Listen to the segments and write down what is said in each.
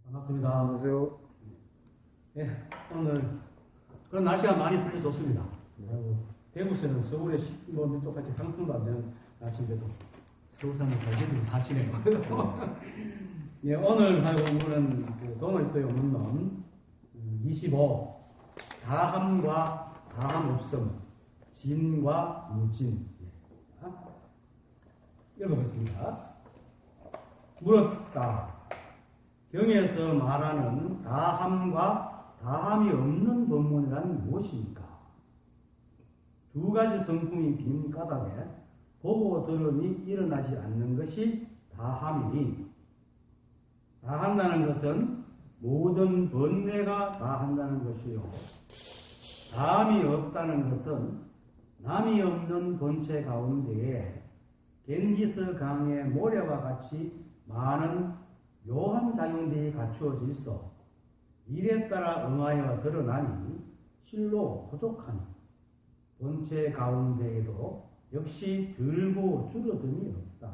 반갑습니다. 안녕하세요. 네, 오늘 그런 날씨가 많이 풀려 좋습니다. 대구에는 서울에 뭐 똑같이 상품도 안 되는 날씨인데도 서울 사람들 잘 되는 사시네요. 예, 오늘 할 공부는 그 동을도에 없는 놈 25 다함과 다함 없음 진과 무진. 읽어보겠습니다. 물었다. 경에서 말하는 다함과 다함이 없는 법문이란 무엇입니까? 두 가지 성품이 빈 까닭에 보고 들음이 일어나지 않는 것이 다함이니, 다한다는 것은 모든 번뇌가 다한다는 것이요, 다함이 없다는 것은 남이 없는 본체 가운데에 겐지스 강의 모래와 같이 많은 묘한 작용들이 갖추어져 있어 일에 따라 응하여 드러나니 실로 부족하니 본체 가운데에도 역시 들고 줄어듦이 없다.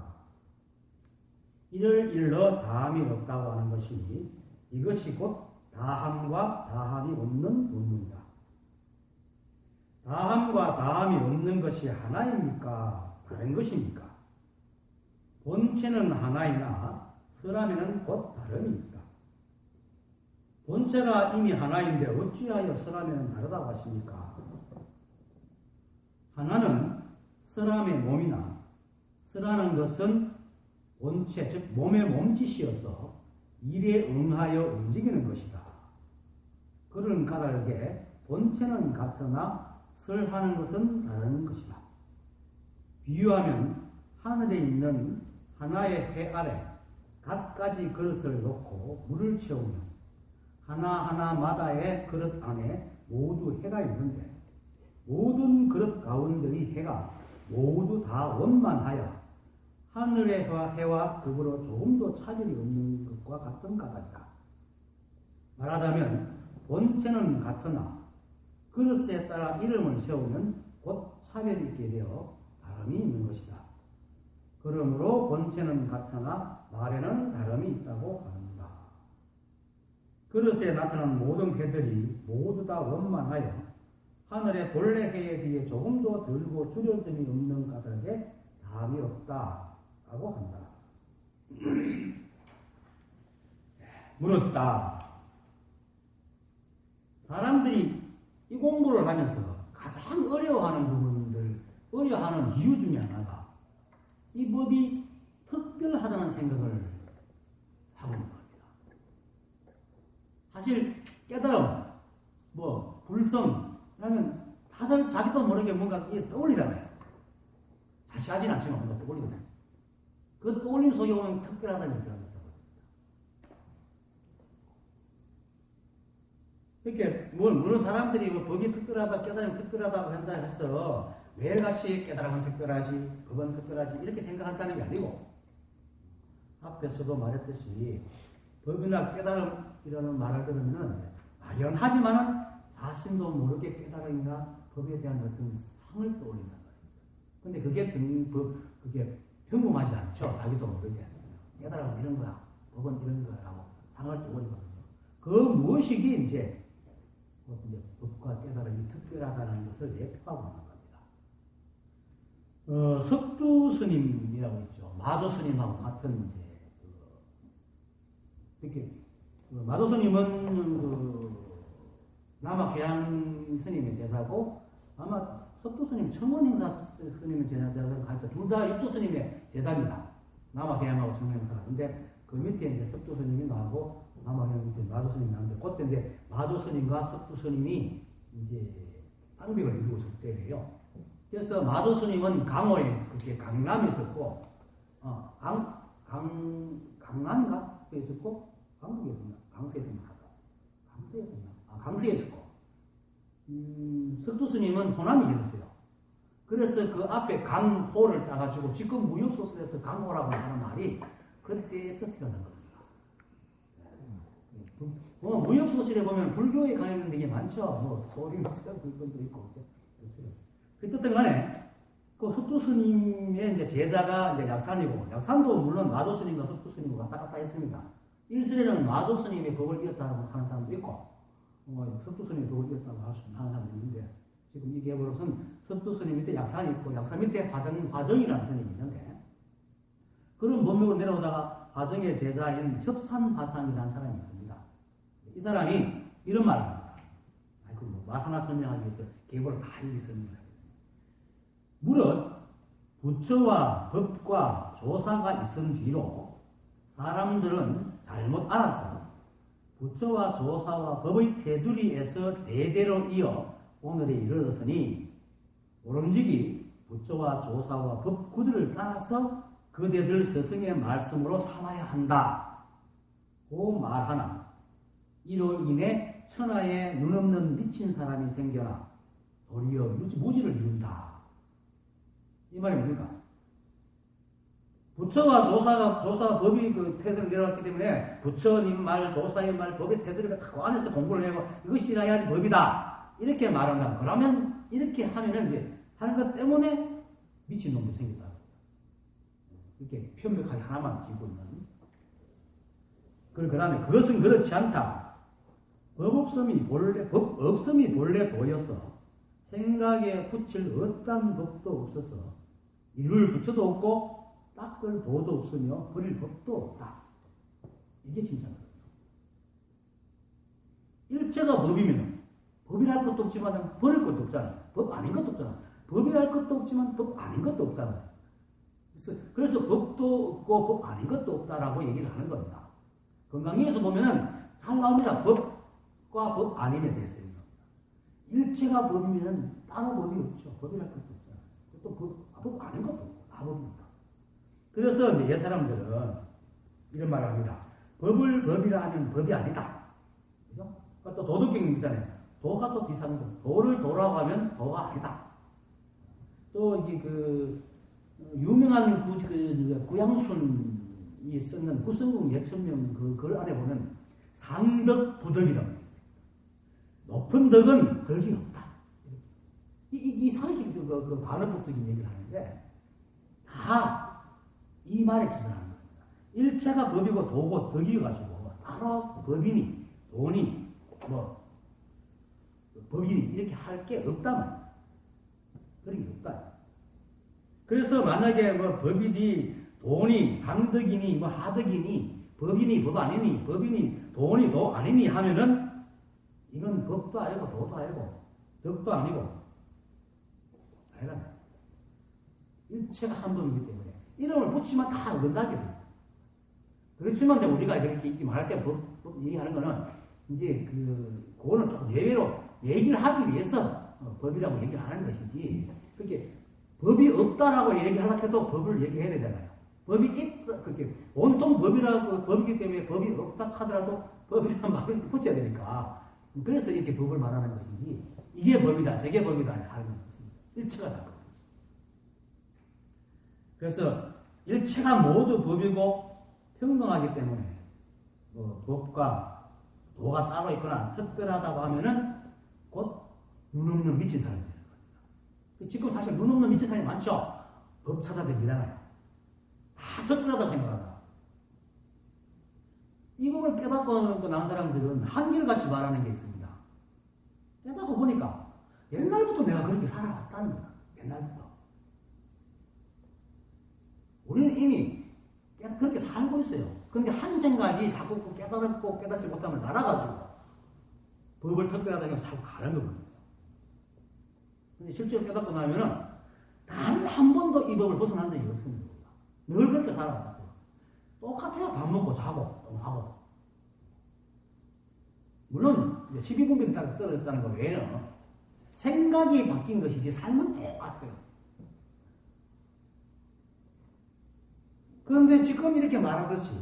이를 일러 다함이 없다고 하는 것이니 이것이 곧 다함과 다함이 없는 본문이다. 다함과 다함이 없는 것이 하나입니까? 다른 것입니까? 본체는 하나이나 서람에는 곧 다름이 있다. 본체가 이미 하나인데 어찌하여 서람에는 다르다고 하십니까? 하나는 서람의 몸이나 서라는 것은 본체, 즉 몸의 몸짓이어서 일에 응하여 움직이는 것이다. 그런 까닭에 본체는 같으나 설하는 것은 다른 것이다. 비유하면 하늘에 있는 하나의 해 아래 갖가지 그릇을 놓고 물을 채우면 하나하나마다의 그릇 안에 모두 해가 있는데 모든 그릇 가운데의 해가 모두 다 원만하여 하늘의 해와 더불어 조금도 차별이 없는 것과 같은 까닭이다. 말하자면 본체는 같으나 그릇에 따라 이름을 세우면 곧 차별이 있게 되어 다름이 있는 것이다. 그러므로 본체는 같으나 말에는 다름이 있다고 합니다. 그릇에 나타난 모든 해들이 모두 다 원만하여 하늘의 본래 해에 비해 조금도 들고 줄여듦이 없는 까닭에 다함이 없다라고 한다. 물었다. 사람들이 이 공부를 하면서 가장 어려워하는 부분들, 어려워하는 이유 중에 하나가 이 법이 특별하다는 생각을 하고 있는 겁니다. 사실 깨달음, 불성 하면 다들 자기도 모르게 뭔가 떠올리잖아요. 자세하진 않지만 뭔가 떠올리잖아요. 그 떠올림 속에 오면 특별하다는 얘기가 있다고. 이렇게 물론 사람들이 법이 특별하다, 깨달음이 특별하다고 한다 해서 매일같이 깨달음은 특별하지, 법은 특별하지 이렇게 생각한다는 게 아니고, 앞에서도 말했듯이 법이나 깨달음이라는 말을 들으면 막연하지만은 자신도 모르게 깨달음이나 법에 대한 어떤 상을 떠올린단 말이에요. 근데 그게 평범하지 않죠. 자기도 모르게. 깨달음은 이런 거야, 법은 이런 거라고 상을 떠올리거든요. 그 무엇이기 이제 법과 깨달음이 특별하다는 것을 예표하고 하는 겁니다. 석두 스님이라고 있죠. 마조 스님하고 같은 이렇게 마조 스님은 남학해양 스님의 제자고 아마 석두 스님 청원행사 스님의 제자가 같죠. 둘 다 육조 스님의 제자입니다. 남학해양하고 청원행사가. 근데 그 밑에 이제 석두 스님이 나오고 남학해양 밑에 마조 스님이 나오는데 그때 이제 마조 스님과 석두 스님이 이제 쌍벽을 이루고 있을 때예요. 그래서 마조 스님은 강호에 그렇게 강남에 있었고, 강남인가? 그 있었고, 강북에 있었나? 강서에 있었나? 강서에 있었나? 강서에 있었고, 석두 스님은 호남에 계셨어요. 그래서 그 앞에 강호를 따가지고 지금 무협소설에서 강호라고 하는 말이 그때에서 태어난 겁니다. 무협소설에 보면 불교에 관련된 게 많죠. 소림, 불건도 있고. 그 뜻은 간에 그 석두 스님의 이제 제자가 이제 약산이고, 약산도 물론 마도 스님과 석두 스님과 왔다 갔다 했습니다. 일설에는 마도 스님의 법을 이었다고 하는 사람도 있고, 석두 스님의 법을 이었다고 하는 사람도 있는데, 지금 이 계보로서는 석두 스님 밑에 약산이 있고, 약산 밑에 화정이라는 스님이 있는데, 그런 법명으로 내려오다가 화정의 제자인 협산화상이라는 사람이 있습니다. 이 사람이 이런 말을 합니다. 말 하나 설명하기 위해서 계보를 다 설명합니다. 무릇 부처와 법과 조사가 있은 뒤로 사람들은 잘못 알아서 부처와 조사와 법의 테두리에서 대대로 이어 오늘에 이르렀으니 오름지기 부처와 조사와 법 구들을 따라서 그대들 스승의 말씀으로 삼아야 한다. 고 말하나 이로 인해 천하에 눈없는 미친 사람이 생겨나 도리어 무지를 이룬다. 이 말이 뭡니까? 부처와 조사가 법이 그 태도를 내려왔기 때문에 부처님 말, 조사의 말, 법의 태도를 그 안에서 공부를 하고 이것이라야지 법이다. 이렇게 말한다. 그러면 이렇게 하면은 이제 하는 것 때문에 미친놈이 생긴다. 이렇게 편벽하게 하나만 쥐고 있는. 그 다음에 그것은 그렇지 않다. 법 없음이 본래 보여서 생각에 붙일 어떤 법도 없어서 이룰 부처도 없고 닦을 도도 없으며 버릴 법도 없다. 이게 진짜입니다. 일체가 법이면 법이랄 것도 없지만 버릴 것도 없잖아요. 법 아닌 것도 없잖아요. 법이랄 것도 없지만 법 아닌 것도 없다는 그래서 법도 없고 법 아닌 것도 없다라고 얘기를 하는 겁니다. 건강에서 보면은 잘 나옵니다. 법과 법 아님에 대해서. 일체가 법이면 다른 법이 없죠. 법이랄 것도 없잖아요. 또 법 아닌 것도 없고 다 법입니다. 그래서 이제 옛 사람들은 이런 말을 합니다. 법을 법이라 하면 법이 아니다. 그죠? 또 도덕경이 있잖아요. 도가 또 비싼 거. 도를 도라고 하면 도가 아니다. 또 이게 유명한 구양순이 쓰는 구성궁 예천명 글 안에 보면 상덕 부덕이라고 해요. 높은 덕은 덕이 없다. 이 사회적 반어법적인 얘기를 하는데 다 이 말에 기준하는 겁니다. 일체가 법이고 도고 덕이어가지고 따로 법이니 돈이 법이니 이렇게 할 게 없다면 그런 게 없다. 그래서 만약에 법이니 돈이 상덕이니 하덕이니 법이니 법 아니니 법이니 돈이 도 아니니 하면은 이건 법도 아니고 도도 아니고 덕도 아니고 아니라 일체가 한 법이기 때문에 이름을 붙이면 다 어긋나게 됩니다. 그렇지만 이제 우리가 이렇게 말할 때 법 얘기하는 거는 이제 그거는 조금 예외로 얘기를 하기 위해서 법이라고 얘기를 하는 것이지. 그렇게 법이 없다라고 얘기하려고 해도 법을 얘기해야 되잖아요. 법이 있다, 그렇게 온통 법이라고 법이기 때문에 법이 없다 하더라도 법이라는 말을 붙여야 되니까. 그래서 이렇게 법을 말하는 것이지. 이게 법이다, 저게 법이다 하는 것입니다. 일체가 다. 그래서 일체가 모두 법이고 평등하기 때문에 법과 도가 따로 있거나 특별하다고 하면은 곧 눈 없는 미친 사람이 되는 겁니다. 지금 사실 눈 없는 미친 사람이 많죠. 법 찾아다니잖아요. 다 특별하다고 생각한다. 이 법을 깨닫고 난 사람들은 한결같이 말하는 게 있습니다. 깨닫고 보니까 옛날부터 내가 그렇게 살아왔다는 거야. 옛날부터. 우리는 이미 그렇게 살고 있어요. 그런데 한 생각이 자꾸 깨달았고 깨닫지 못하면 날아가지고 법을 특별하다는 게 자꾸 가는 거거든요. 근데 실제로 깨닫고 나면은 단 한 번도 이 법을 벗어난 적이 없습니다. 늘 그렇게 살아왔어요. 똑같아요. 밥 먹고 자고 또 하고. 물론 12분별이 떨어졌다는 거 외에는 생각이 바뀐 것이지 삶은 똑같아요. 그런데 지금 이렇게 말하듯이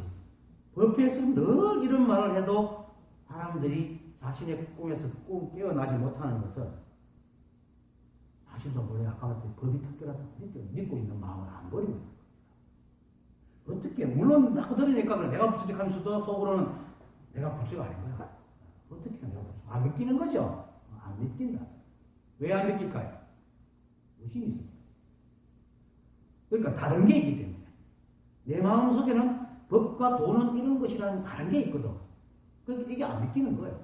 법에서 늘 이런 말을 해도 사람들이 자신의 꿈에서 깨어나지 못하는 것은 자신도 몰래 아까 말했듯이 법이 특별하다고 믿고 있는 마음을 안 버리는 거예요. 어떻게 물론 자꾸 들으니까 내가 불치하면서도 속으로는 내가 불치가 아닌 거야. 어떻게 내가 불치? 안 믿기는 거죠. 안 믿긴다. 왜 안 믿길까요? 의심이 있습니다. 그러니까 다른 게 있기 때문에. 내 마음속에는 법과 도는 이런 것이라는 다른 게 있거든. 그러니까 이게 안 믿기는 거예요.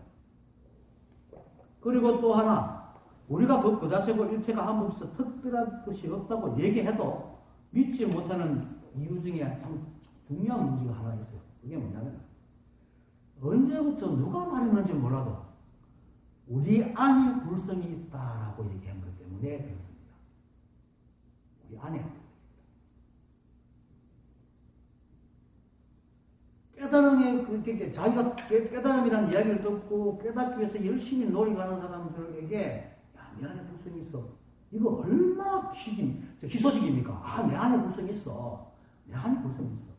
그리고 또 하나, 우리가 법 그 자체고 일체가 한 법에서 특별한 것이 없다고 얘기해도 믿지 못하는 이유 중에 참 중요한 문제가 하나 있어요. 그게 뭐냐면, 언제부터 누가 말했는지 몰라도 우리 안에 불성이 있다라고 얘기한 것 때문에 그렇습니다. 우리 안에. 깨달음에, 그렇게 자기가 깨달음이라는 이야기를 듣고 깨닫기 위해서 열심히 노력하는 사람들에게, 야, 내 안에 불성이 있어. 이거 얼마나 희소식입니까? 아, 내 안에 불성이 있어. 내 안에 불성이 있어.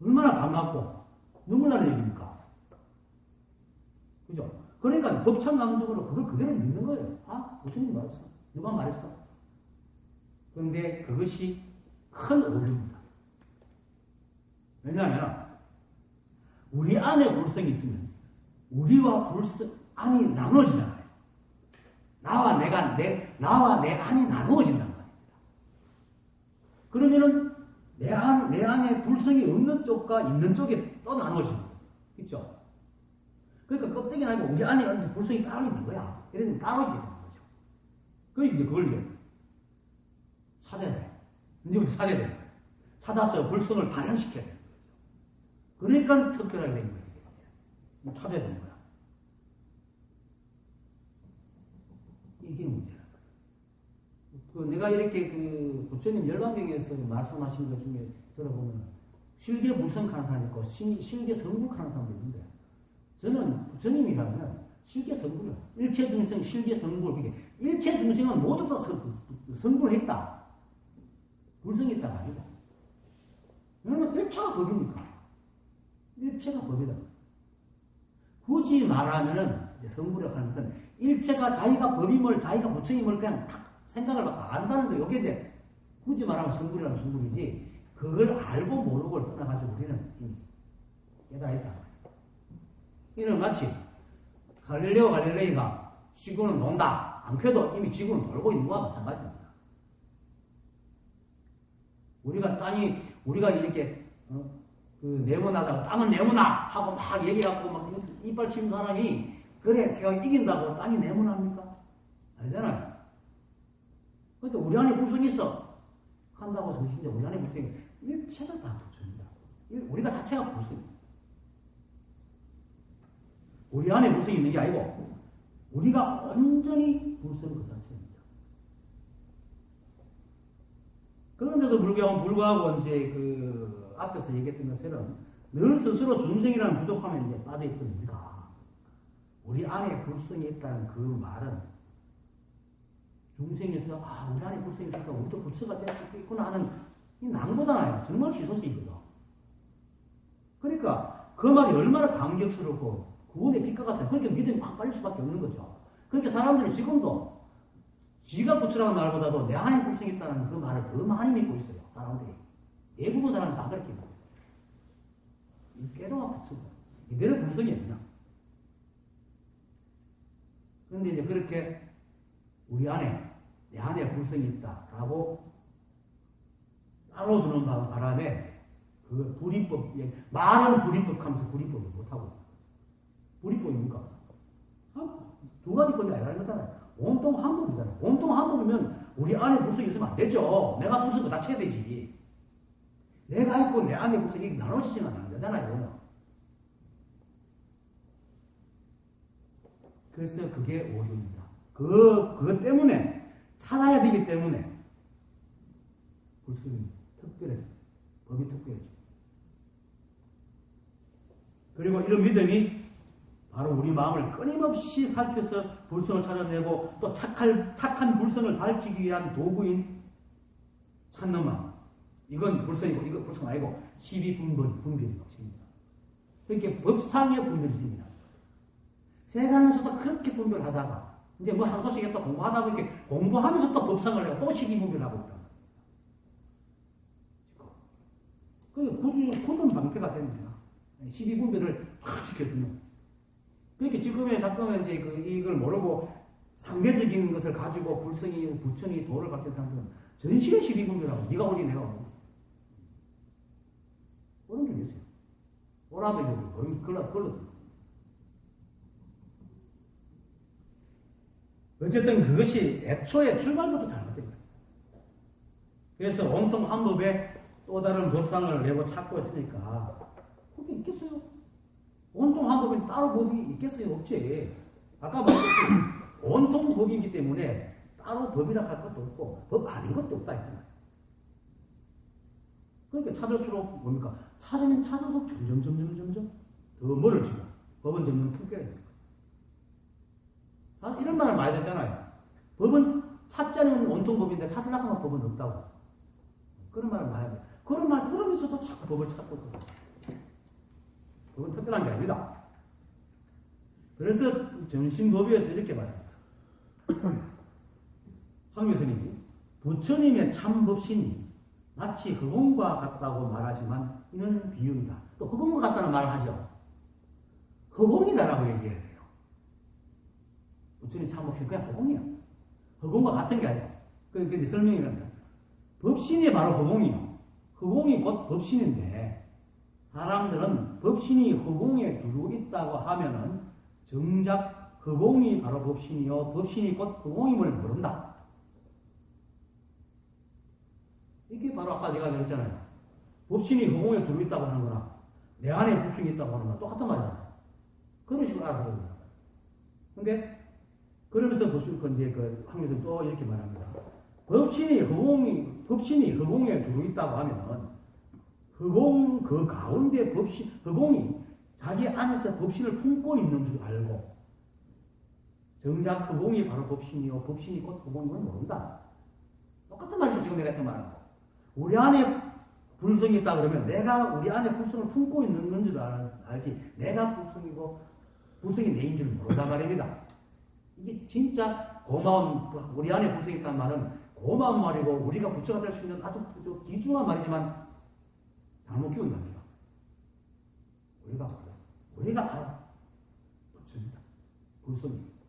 얼마나 반갑고, 눈물 나는 얘기입니까? 그죠? 그러니까 법창강적으로 그걸 그대로 믿는 거예요. 아, 무슨 말했어? 누가 말했어? 그런데 그것이 큰 오류입니다. 왜냐하면 우리 안에 불성이 있으면 우리와 불성 안이 나눠지잖아요. 나와 내 안이 나누어진다는 겁니다. 그러면은 내 안에 불성이 없는 쪽과 있는 쪽에 또 나눠지는 거예요. 그렇죠? 그러니까 껍데기는 아니고 우리 안에 불성이 따로 있는 거야. 이래서 따로 있게 되는 거죠. 그러니까 이제 그걸 찾아야 돼. 이제부터 찾아야 돼. 찾아서 불성을 발현시켜야 돼. 그러니까 특별하게 된 거예요. 찾아야 되는 거야. 이게 문제야. 내가 이렇게 부처님 열반경에서 말씀하신 것 중에 들어보면 실계 불성하는 사람이 있고 실계 성불하는 사람도 있는데 저는 부처님이라면 실계 성불이야. 일체 중생 실계 성불. 그게 일체 중생은 모두 다 성불했다. 불성했다가 아니고. 왜냐면 일체가 법이니까. 일체가 법이다. 굳이 말하면은 성불이라고 하는 것은 일체가 자기가 법임을 자기가 부처임을 그냥 딱 생각을 막 안다는 거예요. 이게 이제 굳이 말하면 성불이라면 성불이지 그걸 알고 모르고를 떠나가지고 우리는 이미 깨달았다. 이는 마치 갈릴레오 갈릴레이가 지구는 논다. 안 그래도 이미 지구는 돌고 있는 거와 마찬가지입니다. 우리가 이렇게 네모나다가 땅은 네모나 하고 막 얘기하고 막 이빨 씌운 사람이 그래 걔가 이긴다고 땅이 네모납니까? 아니잖아요. 그러니까 우리 안에 불성이 있어 한다고 성신자 우리 안에 불성이 일체가 다 부처입니다. 우리가 자체가 불성입니다. 우리 안에 불성이 있는 게 아니고 우리가 온전히 불성 그 자체입니다. 그런데도 불구하고 이제 앞에서 얘기했던 것처럼 늘 스스로 중생이라는 부족함에 이제 빠져있던 우리가 우리 안에 불성이 있다는 그 말은 중생에서 우리 안에 불성이 있으니까 우리도 부처가 될 수 있구나 하는 이 낭보잖아요. 정말 희소식이거든. 그러니까 그 말이 얼마나 감격스럽고 구원의 빛과 같아. 그렇게 믿음이 확 빠질 수밖에 없는 거죠. 그러니까 사람들은 지금도 지가 부처라는 말보다도 내 안에 불성이 있다는 그 말을 더 많이 믿고 있어요. 사람들이. 대부분 사람은 다 그렇게 믿어요. 깨로가 부처다. 이대로 불성이 없나. 그런데 이제 그렇게 우리 안에, 내 안에 불성이 있다라고 따로 두는 바람에 그 불이법, 말은 불이법 하면서 불이법을 못하고. 불이법입니까? 두 가지 법이 아니라는 거잖아요. 온통 한법이잖아요. 온통 한법이면 우리 안에 불성이 있으면 안 되죠. 내가 불성 그 자체가 되지. 내가 있고 내 안에 불성이 나눠지지는 않는 거잖아요. 그래서 그게 오류입니다. 그것 때문에 찾아야 되기 때문에 불성이 특별해져. 법이 특별해져. 그리고 이런 믿음이 바로 우리 마음을 끊임없이 살펴서 불성을 찾아내고 또 착한 불성을 밝히기 위한 도구인 찾는 마음. 이건 불성이고 이건 불성 아니고 12분별이 것입니다. 그렇게 법상의 분별이 생기나. 세간에서도 그렇게 분별하다가 이제 뭐 한 소식 했다 공부하다가 이렇게 공부하면서 또 법상을 해고 또 12분별하고 있다. 그 굳은 방패가 됩니다. 12분별을 탁 지켜주는. 그러니까 지금의 사건은 이제 이걸 모르고 상대적인 것을 가지고 부천이 도를 밝힌 사람들은 전시의 12분별하고 네가 오니 내가 오니. 그런 게 있어요. 오라도 이거 걸러. 어쨌든 그것이 애초에 출발부터 잘못된 거예요. 그래서 온통 한 법에 또 다른 법상을 내고 찾고 있으니까 그게 있겠어요? 온통 한 법에 따로 법이 있겠어요? 없지. 아까 말했듯이 온통 법이기 때문에 따로 법이라 할 것도 없고 법 아닌 것도 없다 했잖아요. 그러니까 찾을수록 뭡니까? 찾으면 찾을수록 점점 더 멀어지고 법은 점점 통깨가 됩니다. 이런 말을 많이 듣잖아요. 법은 찾자는 온통 법인데 찾으려고 하면 법은 없다고. 그런 말을 많이 해요. 그런 말 들으면서도 자꾸 법을 찾고 있거든요. 법은 특별한 게 아닙니다. 그래서 정신법위에서 이렇게 말합니다. 황 교수님이 부처님의 참 법신이 마치 흑원과 같다고 말하지만 이는 비유이다. 또 흑원과 같다는 말을 하죠. 흑원이다라고 얘기해야 돼요. 부처님 참 법신 그냥 흑원이야. 흑원과 같은 게 아니야. 그게 설명이랍니다. 법신이 바로 흑원이요. 흑원이 곧 법신인데 사람들은 법신이 흑원에 두고 있다고 하면은 정작 흑원이 바로 법신이요. 법신이 곧 흑원임을 모른다. 이게 바로 아까 내가 그랬잖아요. 법신이 흑원에 두고 있다고 하는 거나 내 안에 법신이 있다고 하는 거나 똑같은 말이잖아요. 그런 식으로 알아들어요. 근데 그러면서 이제 황교수는 또 이렇게 말합니다. 법신이 흑원에 두고 있다고 하면은 흑원 그 가운데 흑원이 자기 안에서 법신을 품고 있는 줄 알고 정작 흑원이 바로 법신이요. 법신이 곧 흑원임을 모른다. 똑같은 말이죠. 지금 내가 했던 말하고. 우리 안에 불성이 있다 그러면 내가 우리 안에 불성을 품고 있는 줄 알지 내가 불성이고 불성이 내인 줄 모른단 말입니다. 이게 진짜 고마운 우리 안에 불성이 있다는 말은 고마운 말이고 우리가 부처가 될 수 있는 아주 귀중한 말이지만 잘못 키운 겁니다. 우리가 바로 부처입니다. 불성입니다.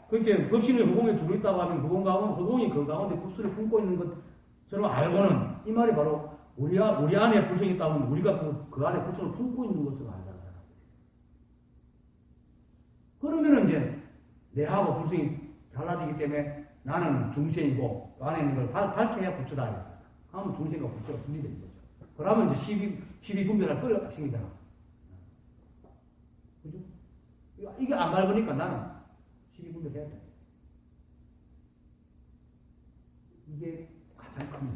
그렇게 법신이 흑원에 두고 있다고 하면 흑원이 그 가운데 불성을 품고 있는 것으로 알고는 이 말이 바로 우리 안에 불성이 있다고 하면 우리가 그 안에 불성을 품고 있는 것으로 알잖아요. 그러면은 이제 내하고 불성이 달라지기 때문에 나는 중생이고 그 안에 있는 걸 밝혀야 부처다. 하면 중생과 부처가 분리되는 거죠. 그러면 이제 12분별할 걸 생기잖아. 그죠? 이게 안 밝으니까 나는 12분별 해야 돼. 이게 가장 큰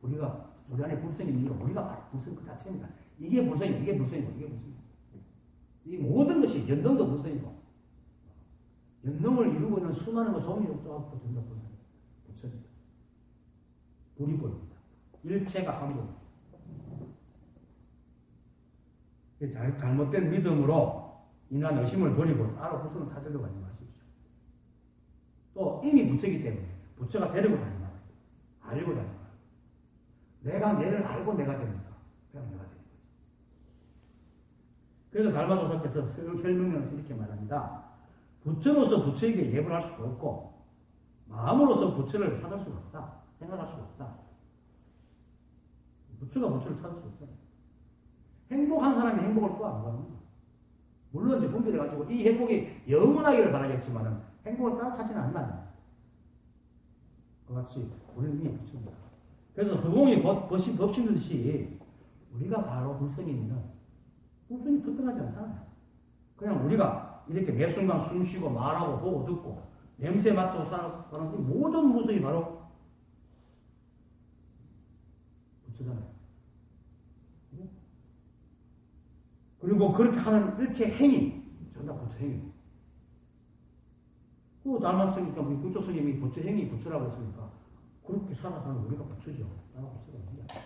문제입니다. 우리 안에 불성이 있는 게 우리가 바로 불성 그 자체입니다. 이게 불성이고. 이 모든 것이 연능도 불성이고, 연능을 이루고 있는 수많은 것 종류로 쫙 전다 보면 부처입니다. 불이 보입니다. 일체가 한국. 잘못된 믿음으로 인한 의심을 버리고 따로 불성을 찾으려고 하지 마십시오. 또 이미 부처이기 때문에 부처가 데리고 다니는 거예요. 알고 다니는 거예요. 내가 내를 알고 내가 됩니다. 그냥 내가 되는 거예요. 그래서 달마도사께서 설명에서 이렇게 말합니다. 부처로서 부처에게 예불할 수가 없고 마음으로서 부처를 찾을 수가 없다. 생각할 수가 없다. 부처가 부처를 찾을 수가 없어요. 행복한 사람이 행복을 또 안 받는 거예요. 물론 이제 분별해가지고 이 행복이 영원하기를 바라겠지만은 행복을 따라 찾지는 않나요? 그같이 우리는 이미 부처입니다. 그래서 흑공이 법신듯이 우리가 바로 불성이면은 불성이 특별하지 않잖아요. 그냥 우리가 이렇게 매 순간 숨 쉬고 말하고 보고 듣고 냄새 맡고 사는 이 모든 모습이 바로 부처잖아요. 그리고 그렇게 하는 일체 행위 전부 다 부처 행위. 그 달마스니까 우리 부처 스님이 부처 행위 부처라고 했으니까 그렇게 살아가는 우리가 부처죠. 나는 부처가 아닙니다.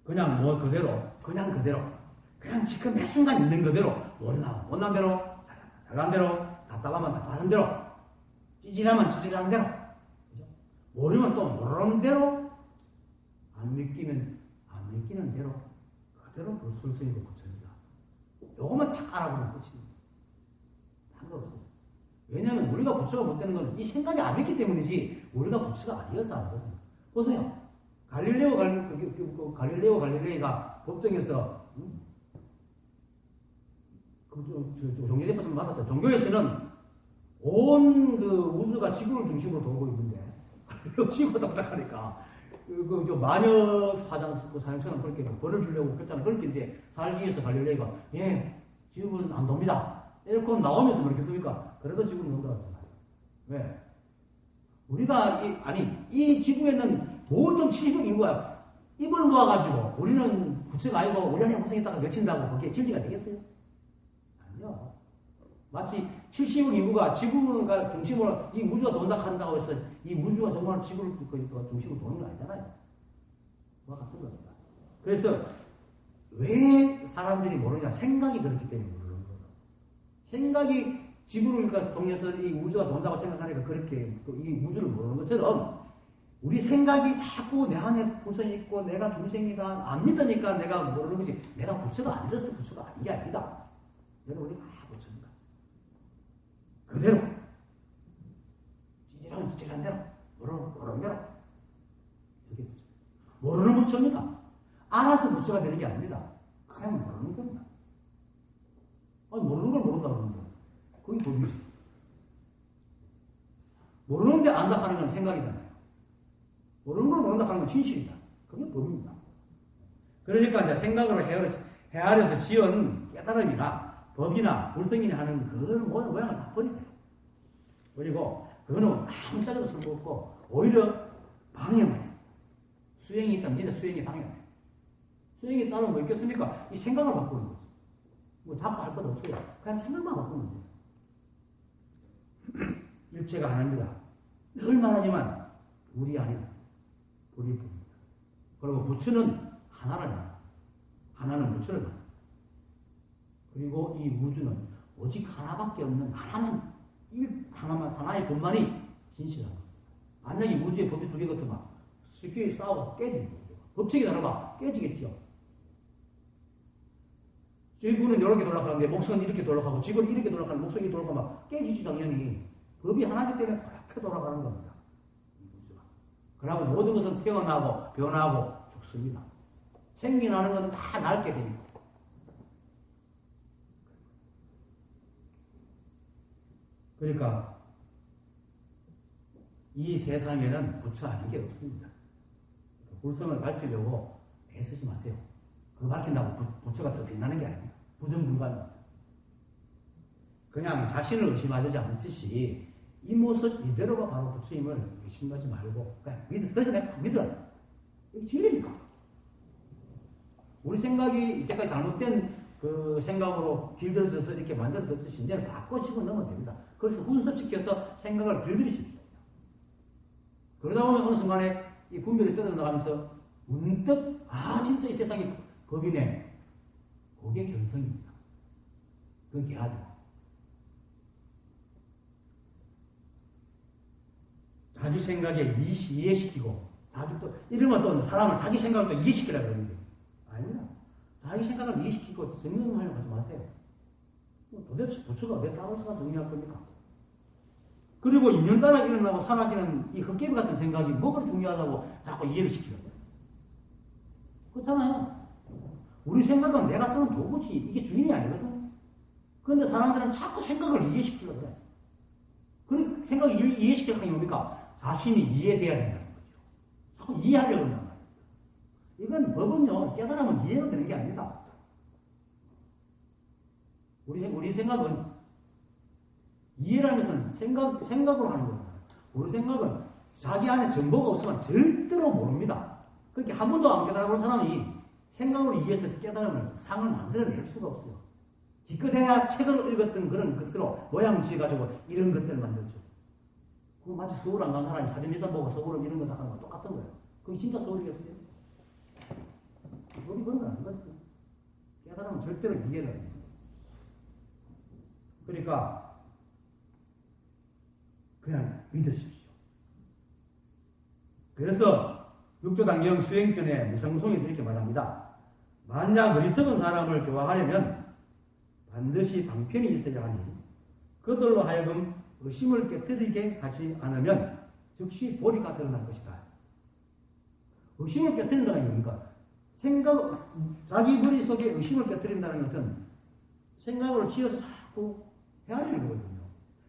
그냥 뭐 그대로 그냥 지금 매 순간 있는 그대로 못난 대로 잘난 대로 답답하면 답답한 대로 찌질하면 찌질한 대로 모르면 또 모르는 대로 안 믿기면 안 믿기는 대로 그대로 불순스이고 부처입니다. 요것만 딱 알아보면 끝입니다. 필요 없어요. 왜냐하면 우리가 부처가 못 되는 건 이 생각이 안 했기 때문이지 우리가 부처가 아니어서 안 되거든요. 보세요. 갈릴레오 갈릴레이가 법정에서 종교대법을 맞았죠. 종교에서는 온 우주가 지구를 중심으로 돌고 있는데 지구가 답답하니까 마녀 사장처럼 그렇게 벌을 주려고 그랬잖아요. 그렇게 이제 살기위해서 갈릴레이가 지구는 안 돕니다. 이렇게 나오면서 그렇겠습니까? 그래도 지구는 넘어갔잖아요. 왜? 우리가 이 지구에는 모든 70억 인구가 입을 모아가지고 우리는 부처가 아니고 우리 안에 고생했다가 외친다고 그게 진리가 되겠어요? 아니요. 마치 70억 인구가 지구가 중심으로 이 우주가 돈다 한다고 해서 이 우주가 정말 지구를 중심으로 도는 건 아니잖아요. 그와 같은 겁니다. 그래서 왜 사람들이 모르냐? 생각이 그렇기 때문에 모르는 거예요. 생각이 지구를 통해서 이 우주가 돈다고 생각하니까 그렇게 이 우주를 모르는 것처럼 우리 생각이 자꾸 내 안에 부처이 있고 내가 중생이다 안 믿으니까 내가 모르는 거지 내가 부처가 아니라서 부처가 아닌 게 아니다. 여러분 우리 다 부처입니다. 그대로 찌질하면 찌질한 대로 모르는 대로 이게 부처. 모르는 부처입니다. 알아서 부처가 되는 게 아닙니다. 그냥 모르는 겁니다. 모르는 걸 모른다고 그러는데 그게 법이지. 모르는데 안다 하는 건 생각이잖아요. 모르는 걸 모른다 하는 건 진실이다. 그게 법입니다. 그러니까 이제 생각으로 헤아려서 지은 깨달음이나 법이나 불성이나 하는 그런 모양을 다 버리세요. 그리고 그거는 아무 짜리도 쓸모없고 오히려 방해만 해요. 수행이 있다면 진짜 수행이 방해만 해요. 수행이 따르면 뭐 있겠습니까? 이 생각을 바꾸는 거지. 뭐 자꾸 할 것 없어요. 그냥 생각만 바꾸면 돼요. 일체가 하나입니다. 늘 말하지만 우리 아니다. 우리 뿐입니다. 그리고 부처는 하나를 말합니다. 하나는 부처를 말합니다. 그리고 이 우주는 오직 하나밖에 없는 하나의 법만이 진실합니다. 만약에 우주의 법이 두 개 같으면 쉽게 싸워서 깨지는 거죠. 법칙이 다르면 깨지겠죠. 지구는 이렇게 돌아가는데 목성은 이렇게 돌아가고 지구는 이렇게 돌아가는데 목성이 돌아가면 깨지지 당연히. 법이 하나이기 때문에 그렇게 돌아가는 겁니다. 그러고 모든 것은 태어나고 변하고 죽습니다. 생기나는 것은 다 낡게 돼 있고. 그러니까 이 세상에는 부처 아닌 게 없습니다. 불성을 밝히려고 애쓰지 마세요. 그거 밝힌다고 부처가 더 빛나는 게 아닙니다. 부정불가입니다. 그냥 자신을 의심하지 않듯이 이 모습 이대로가 바로 부처임을 의심하지 말고 그냥 그래서 내가 믿어라. 이게 진리니까. 우리 생각이 이때까지 잘못된 그 생각으로 길들여져서 이렇게 만들어졌듯이 이제는 바꿔치고 넣으면 됩니다. 그래서 훈습시켜서 생각을 길들이십시오. 그러다 보면 어느 순간에 이 분별이 떨어져나가면서 문득 진짜 이 세상이 법이네. 그게 견성입니다. 그게 개하죠. 자기 생각에 이해시키고 이러면 또 사람을 자기 생각을 또 이해시키려고 그러는데 아닙니다. 자기 생각을 이해시키고 정리하려고 하지 마세요. 도대체 부처가 왜 따로서 정리할 겁니까? 그리고 인연 따라 일어나고 사라지는 이 헛개비 같은 생각이 뭐가 중요하다고 자꾸 이해를 시키려고 그렇잖아요. 우리 생각은 내가 쓰는 도구지 이게 주인이 아니거든. 그런데 사람들은 자꾸 생각을 이해시키려고 그래. 그 생각을 이해시키려고 하는 게 뭡니까? 자신이 이해돼야 된다는 거죠. 자꾸 이해하려고 한단 말이에요. 이건 법은요, 깨달으면 이해가 되는 게 아닙니다. 우리 생각은 이해라는 것은 생각으로 하는 겁니다. 우리 생각은 자기 안에 정보가 없으면 절대로 모릅니다. 그렇게 한 번도 안 깨달아본 사람이 생각으로 이해해서 깨달으면 상을 만들어낼 수가 없어요. 기껏해야 책을 읽었던 그런 것으로 모양 지어가지고 이런 것들을 만들죠. 그거 마치 서울 안 간 사람이 사진미산 보고 서울은 이런 거 다 하는 거 똑같은 거예요. 그게 진짜 서울이겠어요? 법이 그런 거 아닌 거죠. 깨달으면 절대로 이해를 안 해요. 그러니까 그냥 믿으십시오. 그래서 육조당경 수행편의 무상송에서 이렇게 말합니다. 만약 어리석은 사람을 교화하려면 반드시 방편이 있어야 하니 그들로 하여금 의심을 깨뜨리게 하지 않으면 즉시 보리가 드러날 것이다. 의심을 깨뜨린다는 게 뭡니까? 자기 머릿속에 의심을 깨뜨린다는 것은 생각을 지어서 자꾸 헤아리는 거거든요.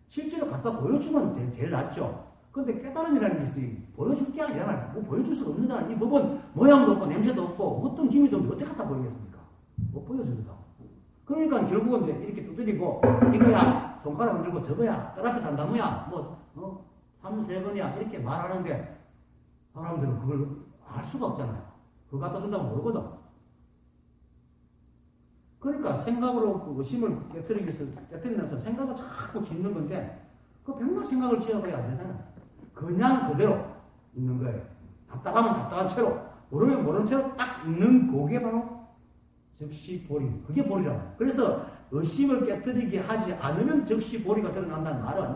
실제로 갖다 보여주면 제일 낫죠. 근데 깨달음이라는 것이 보여줄 게 아니잖아요. 뭐 보여줄 수가 없는잖아요. 이 법은 모양도 없고 냄새도 없고 어떤 힘이도 어떻게 갖다 보이겠습니까? 못 보여줍니다. 그러니까 결국은 이제 이렇게 두드리고 이거야 손가락 흔들고 저거야 까라피 단나무야 뭐 3, 4번이야 이렇게 말하는데 사람들은 그걸 알 수가 없잖아요. 그거 갖다 준다고 모르거든. 그러니까 생각으로 그 의심을 깨뜨리면서 생각을 자꾸 짓는 건데 그 백날 생각을 지어봐야 안 되잖아요. 그냥 그대로 있는 거예요. 답답하면 답답한 채로 모르면 모르는 채로 딱 있는 그게 바로 즉시 보리. 그게 보리라고. 그래서 의심을 깨뜨리게 하지 않으면 즉시 보리가 드러난다는 말은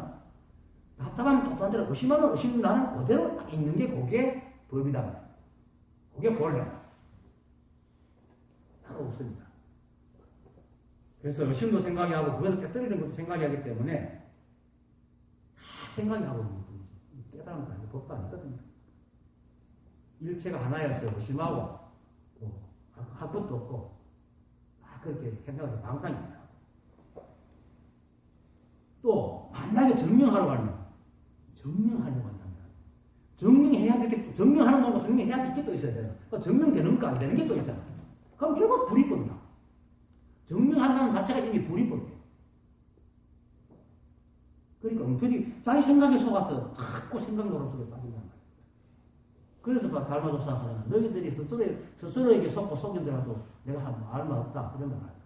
답답하면 답답한 대로 의심하면 의심나는 그대로 딱 있는 게 그게 법이다. 그게 보리라고. 따로 없습니다. 그래서 의심도 생각이 하고 그것을 깨뜨리는 것도 생각이 하기 때문에 다 생각이 하고 있는 거지. 깨달은 거 아니고 법도 아니거든요. 일체가 하나여서 의심하고 할 것도 없고 그렇게 생각해서 방상입니다. 또 만약에 증명하려고 한다면 증명해야 될 게 증명하는 거고 증명해야 될 게 또 있어야 돼요. 증명되는 거 안 되는 게 또 있잖아요. 그럼 결국 불이법이다. 증명한다는 자체가 이미 불이법이에요. 그러니까 엉터리 자기 생각에 속아서 자꾸 생각 노릇 속에 빠진단 말이에요. 그래서 달마도사 하잖아. 너희들이 스스로에게 속고 속인더라도 내가 한 알마 없다. 이런 말 하잖아.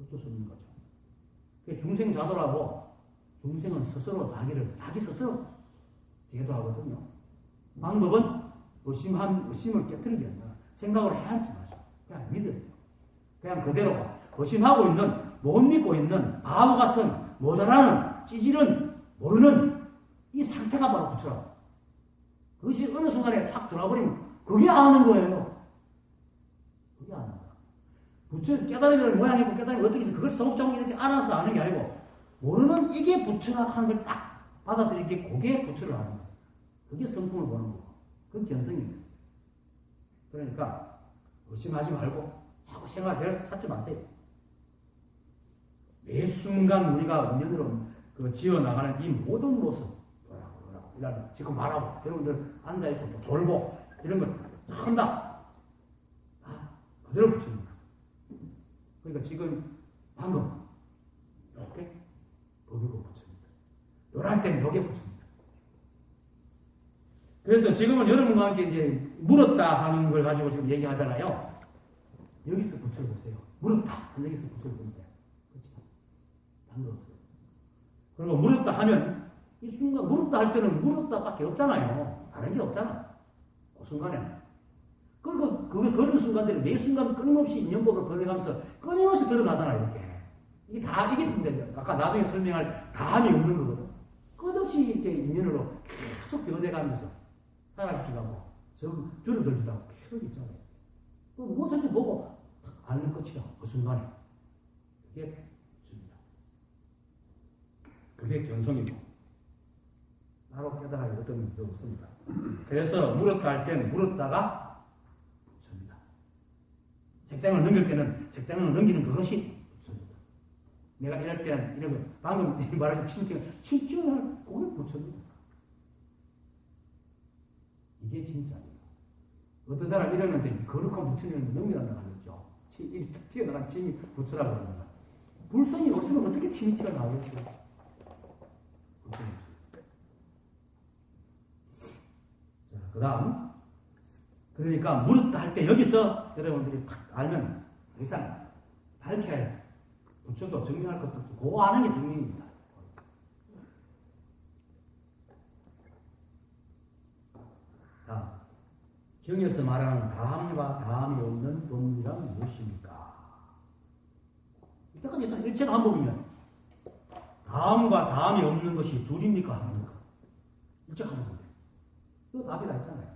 어쩔 수 없는 거죠. 중생자도라고 중생은 스스로 자기 스스로 제도하거든요. 방법은 의심을 깨뜨리는 게 아니라 생각을 해야 하지 마시고 그냥 믿으세요. 그냥 그대로 의심하고 있는 못 믿고 있는 바보 같은 모자라는 찌질은 모르는 이 상태가 바로 부처라고. 그것이 어느 순간에 탁 들어와버리면 그게 아는 거예요. 그게 아는 거야. 부처 깨달으면 모양이고 깨달으면 어떻게 해서 그걸 소극적으로 이렇게 알아서 아는 게 아니고 모르는 이게 부처라 하는 걸 딱 받아들이게 그게 부처를 아는 거예요. 그게 성품을 보는 거고 그게 견성입니다. 그러니까 의심하지 말고 자꾸 생활해서 찾지 마세요. 매 순간 우리가 인연으로 지어나가는 이 모든 모습 지금 말하고 여러분들 앉아있고 또 졸고 이런 거 한다. 그대로 붙입니다. 그러니까 지금 방금 이렇게 법이고 붙입니다. 요럴 땐 여기에 붙입니다. 그래서 지금은 여러분과 함께 이제 물었다 하는 걸 가지고 지금 얘기하잖아요. 여기서 붙여보세요. 물었다. 여기서 붙여보는데 그렇지. 방금 없어요. 그리고 물었다 하면 이 순간 물었다 할 때는 물었다밖에 없잖아요. 다른 게 없잖아. 그 순간에는. 그리고 그런 순간들이 매 순간 끊임없이 인연법을 벌여가면서 끊임없이 드러나잖아요. 이게 다 이게 아까 나중에 설명할 다함이 없는 거거든. 끝없이 이렇게 인연으로 계속 변해가면서 살아가고 줄어들지도 않고 계속 있잖아요. 또 무엇인지 보고 아는 것이야. 그 순간에. 그게 줍니다. 그게 견성이고. 바로 깨달아야 어떤 일도 없습니다. 그래서 물었다 할 때는 물었다가 붙입니다. 책장을 넘길 때는 책장을 넘기는 그것이 붙입니다. 내가 이럴 때는 이런 거 방금 말한 칭칭을 거기에 붙입니다. 이게 진짜입니다. 어떤 사람 이러는데 거룩한 부처님을 넘겨난다고 하죠. 튀어나간 침이 부처라고 합니다. 불성이 없으면 어떻게 침이 튀어나오겠어요? 불성이 없어요. 그 다음, 그러니까 물었다 할 때 여기서 여러분들이 딱 알면 더 이상 밝혀야 해요. 부처도 증명할 것도 없고, 그거 아는 게 증명입니다. 자, 경에서 말하는 다함과 다함이 없는 법이란 무엇입니까? 이때까지 일단 일체가 한 법이면 다함과 다함이 없는 것이 둘입니까? 하나입니까? 일체가 한 법이에요. 그 답이 다 있잖아요.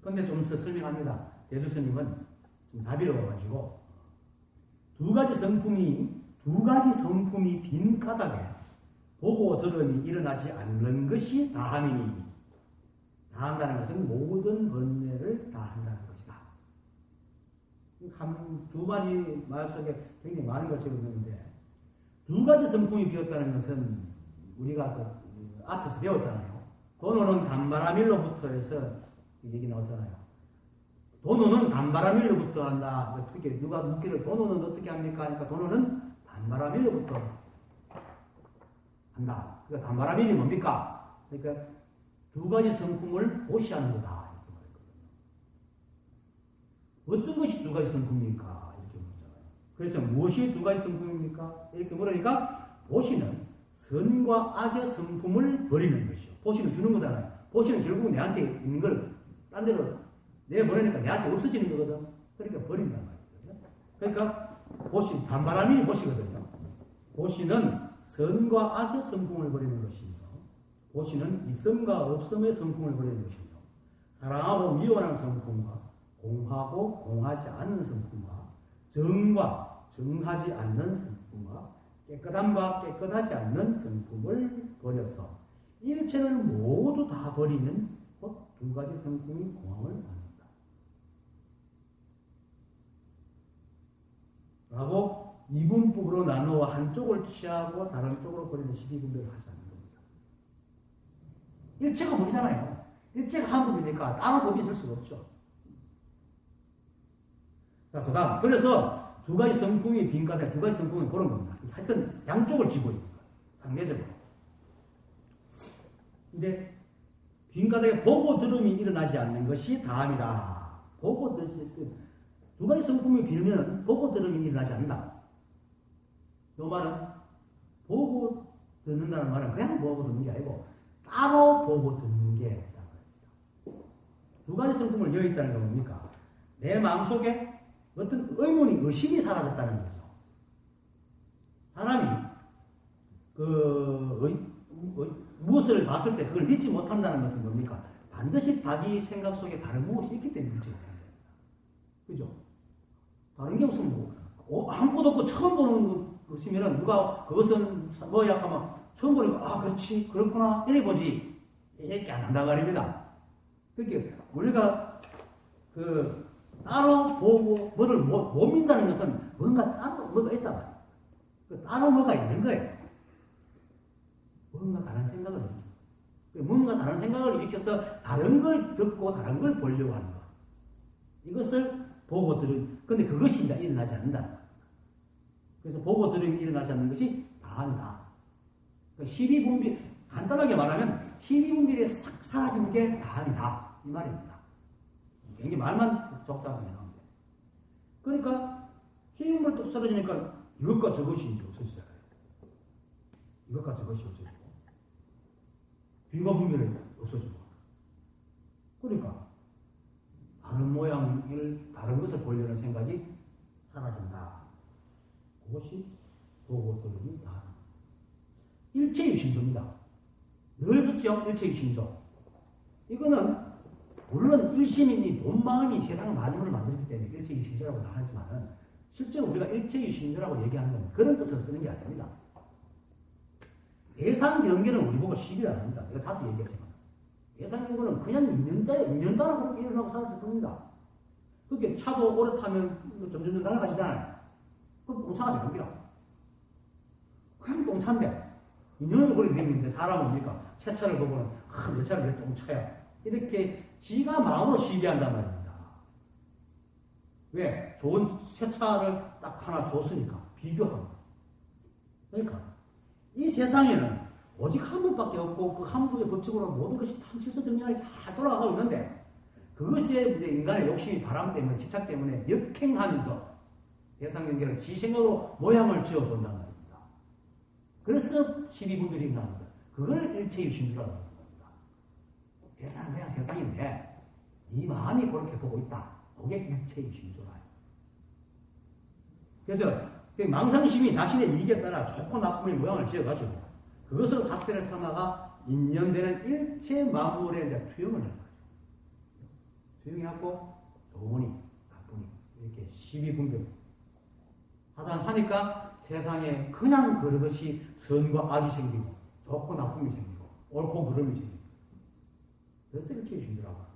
그런데 좀 더 설명합니다. 대주스님은 좀 답이 어려워가지고 두 가지 성품이 두 가지 성품이 빈 까닭에 보고 들음이 일어나지 않는 것이 다함이니, 다한다는 것은 모든 번뇌를 다한다는 것이다. 두 마디 말 속에 굉장히 많은 걸 적었는데, 두 가지 성품이 비었다는 것은 우리가 그 앞에서 배웠잖아요. 도노는 단바라밀로부터 해서 얘기 나왔잖아요. 도노는 단바라밀로부터 한다. 어떻게 누가 묻기를 도노는 어떻게 합니까? 그러니까 도노는 단바라밀로부터 한다. 그러니까 단바라밀이 뭡니까? 그러니까 두 가지 성품을 보시하는 거다. 이렇게 말했거든요. 어떤 것이 두 가지 성품입니까? 이렇게 묻잖아요. 그래서 무엇이 두 가지 성품입니까? 이렇게 물으니까 보시는 선과 악의 성품을 버리는 것이요. 보시는 주는 거잖아요. 보시는 결국은 내한테 있는 걸 딴 데로 내보내니까 내한테 없어지는 거거든. 그러니까 버린단 말이거든요. 그러니까 보시, 단바라밀이 보시거든요. 보시는 선과 악의 성품을 버리는 것이며, 보시는 있음과 없음의 성품을 버리는 것이며, 사랑하고 미워하는 성품과 공하고 공하지 않는 성품과 정과 정하지 않는 성품과 깨끗함과 깨끗하지 않는 성품을 버려서 일체를 모두 다 버리는 두 가지 성품이 공함을 받는다. 라고 이분법으로 나누어 한쪽을 취하고 다른 쪽으로 버리는 12분별을 하지 않는 겁니다. 일체가 법이잖아요. 일체가 한 법이니까 다른 법이 있을 수가 없죠. 자, 그 다음. 그래서 두 가지 성품이 빈가닥, 두 가지 성품이 그런 겁니다. 하여튼 양쪽을 쥐고 있는 거예요. 상대적으로. 근데 빈가닥에 보고 들음이 일어나지 않는 것이 다함이다. 보고 두 가지 성품이 빌면 보고 들음이 일어나지 않는다. 이 말은 보고 듣는다는 말은 그냥 보고 듣는 게 아니고 따로 보고 듣는 게 있다는 겁니다. 두 가지 성품을 여기 있다는 건 뭡니까? 내 마음속에 어떤 의문이, 의심이 사라졌다는 거죠. 사람이 무엇을 봤을 때 그걸 믿지 못한다는 것은 뭡니까? 반드시 자기 생각 속에 다른 무엇이 있기 때문에 믿지 못한다. 그죠? 다른 게 없으면 아무것도 없고 처음 보는 것이면 누가 그것은 뭐야 하면 처음 보니까 그렇지 그렇구나 이래 보지 이렇게 안 한다고 말입니다. 그렇게 우리가 따로 보고 뭐를 못 믿는다는 것은 뭔가 따로 뭐가 있단 말이에요. 따로 뭐가 있는 거예요. 뭔가 다른 생각을 뭔가 다른 생각을 일으켜서 다른 걸 듣고 다른 걸 보려고 하는 것. 이것을 보고 들은. 근데 그것이 일어나지 않는다. 그래서 보고 들음이 일어나지 않는 것이 다한다. 그러니까 12분별, 간단하게 말하면 12분별이 싹 사라진 게 다한다. 이 말입니다. 굉장히 말만 적자하게 나오는데. 그러니까 12분별 뚝 사라지니까 이것과 저것이 이제 없어지잖아요. 이것과 저것이 없어지고 비가 분별이 없어지고 그러니까 다른 모양을 다른 것을 보려는 생각이 사라진다. 그것이 보고 들음이 다 일체유심조입니다. 늘 듣죠? 일체유심조. 이거는 물론 일심이니 본 마음이 세상 만물을 만들기 때문에 일체유심조라고 하지만 실제로 우리가 일체유심조라고 얘기하는 건 그런 뜻을 쓰는 게 아닙니다. 대상경계는 우리 보고 시비를 안 합니다. 내가 자주 얘기했지만 대상경계는 그냥 있는다라고 그렇게 일어나고 살았을 뿐입니다. 그렇게 차도 오래 타면 점점 날아가시잖아요. 그럼 똥차가 되는 겁니다. 그냥 똥차인데 인연으로 그렇게 되는데 사람은 뭡니까? 새 차를 보고는 내 차는 왜 똥차야? 이렇게 지가 마음으로 시비한단 말입니다. 왜? 좋은 새 차를 딱 하나 줬으니까 비교하고. 그러니까 이 세상에는 오직 한 분밖에 없고 그 한 분의 법칙으로 모든 것이 참 질서정연하게 잘 돌아가고 있는데 그것에 인간의 욕심이 바람 때문에 집착 때문에 역행하면서 대상경계를 지 생각으로 모양을 지어본단 말입니다. 그래서 12분들이 나옵니다. 그걸 일체유심주라고 하는 겁니다. 세상은 그냥 세상인데 이 마음이 그렇게 보고 있다. 그게 일체유심주라. 그래서 망상심이 자신의 이익에 따라 좋고 나쁨의 모양을 지어가지고 그것으로 잣대를 삼아가 인연되는 일체 만물에 이제 투영을 하는 거죠. 투영해갖고 좋으니 나쁘니 이렇게 12분별 하니까 세상에 그냥 그릇이 선과 악이 생기고 좋고 나쁨이 생기고 옳고 그름이 생기고 그래서 이렇게 힘들어하고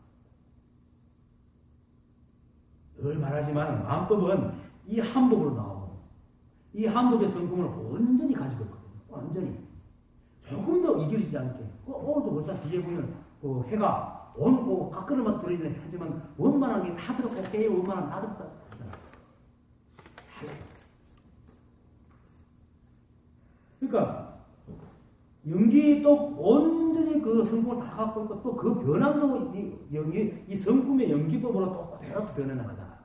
늘 말하지만 마음법은 이 한법으로 나오고 이 한법의 성품을 온전히 가지고 있거든요. 완전히 조금 더 이겨지지 않게 오늘도 벌써 뒤에 보면 그 해가 온 가끔만 들어있는 하지만 원만한 게 다 들어가 해에 원만한 다 들어가 그러니까 연기 또 온전히 그 성품을 다 갖고 있고 또 그 변함도 이 성품의 연기법으로 또 그대로 변해 나가잖아.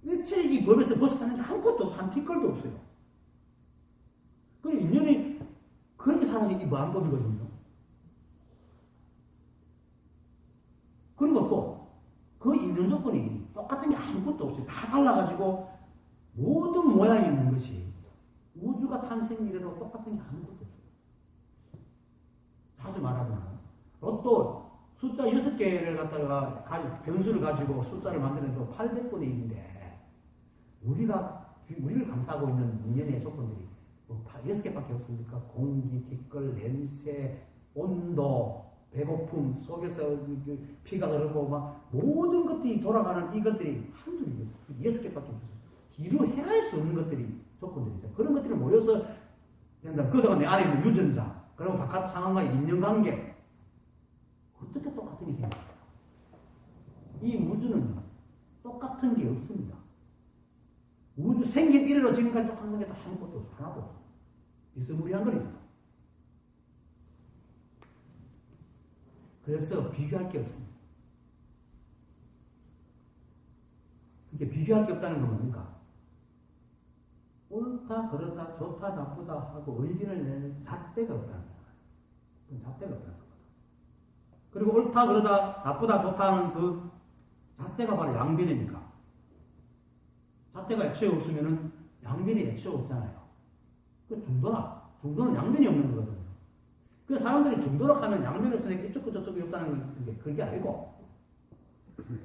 일체 이 법에서 벗어나는 게 아무것도 없어. 한 티끌도 없어요. 그 인연이 그렇게 사라진 이 마음법이거든요. 그리고 또 그 인연 조건이 똑같은 게 아무것도 없어요. 다 달라가지고 모든 모양이 있는 것이 우주가 탄생 이래로 똑같은 게 아무것도 없어요. 자주 말하잖아요. 로또 숫자 6개를 갖다가 변수를 가지고 숫자를 만드는 800분의 1인데 우리를 감싸고 있는 인연의 조건들이 6개밖에 없으니까 공기, 티끌, 냄새, 온도, 배고픔 속에서 피가 흐르고 막 모든 것들이 돌아가는 이것들이 한두 개, 6개밖에 없어요. 뒤로 헤아릴 수 없는 것들이 조건들이죠. 그런 것들이 모여서 된다. 그러다가 내 안에 있는 유전자, 그리고 바깥 상황과의 인연관계 어떻게 똑같은 게 생길까요? 이 우주는 똑같은 게 없습니다. 우주 생긴 이래로 지금까지 똑같은 게 아무것도 없어. 하나도 없어. 비스무리한 거리죠. 그래서 비교할 게 없습니다. 이게 비교할 게 없다는 건 뭡니까? 옳다, 그러다, 좋다, 나쁘다 하고 의견을 내는 잣대가 없다는 거예요. 그건 잣대가 없다는 겁니다. 그리고 옳다, 그러다, 나쁘다, 좋다 하는 그 잣대가 바로 양변이니까. 잣대가 애초에 없으면은 양변이 애초에 없잖아요. 그 중도는 양변이 없는 거거든요. 그 사람들이 중도로 하면 양면이 없으니까 이쪽과 저쪽이 없다는 게 그게 아니고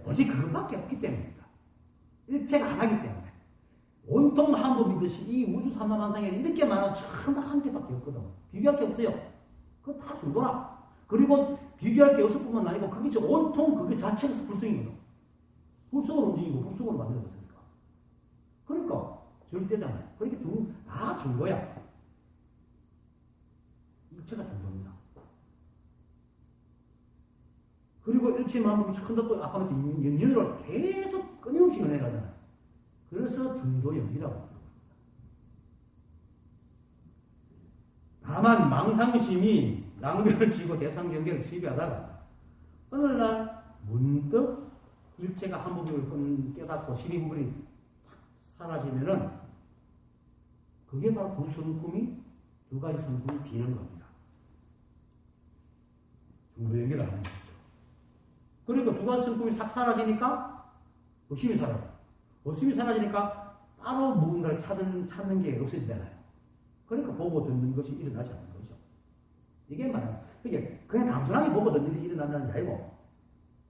오직 그것밖에 없기 때문입니다. 일체가 하나이기 때문에 온통 한법이듯이 이 우주 삼라만상에 이렇게 많은 전부 한 개밖에 없거든. 비교할 게 없어요. 그거 다 중도라. 그리고 비교할 게 없을 뿐만 아니고 그게 온통 그게 자체가 불성이거든. 불성으로 움직이고 불성으로 만들어졌으니까. 그러니까 절대잖아요. 그렇게 다 중도야. 일체가 중도입니다. 그리고 일체만큼이 전부 또 아까 말했던 연연으로 계속 끊임없이 연해가잖아요. 그래서 중도연기라고 합니다. 다만 망상심이 양면을 쥐고 대상경계를 지배하다가 어느 날 문득 일체가 한 부분을 깨닫고 심의 부분이 사라지면은 그게 바로 두 성품이 두 가지 성품이 비는 겁니다. 중도연계를 하는 거죠. 그리고 두 가지 성품이 싹 사라지니까 의심이 사라져요. 의심이 사라지니까 따로 무언가를 찾는 게 없어지잖아요. 그러니까 보고 듣는 것이 일어나지 않는 거죠. 이게 말하는 이게 그냥 단순하게 보고 듣는 것이 일어난다는 게 아니고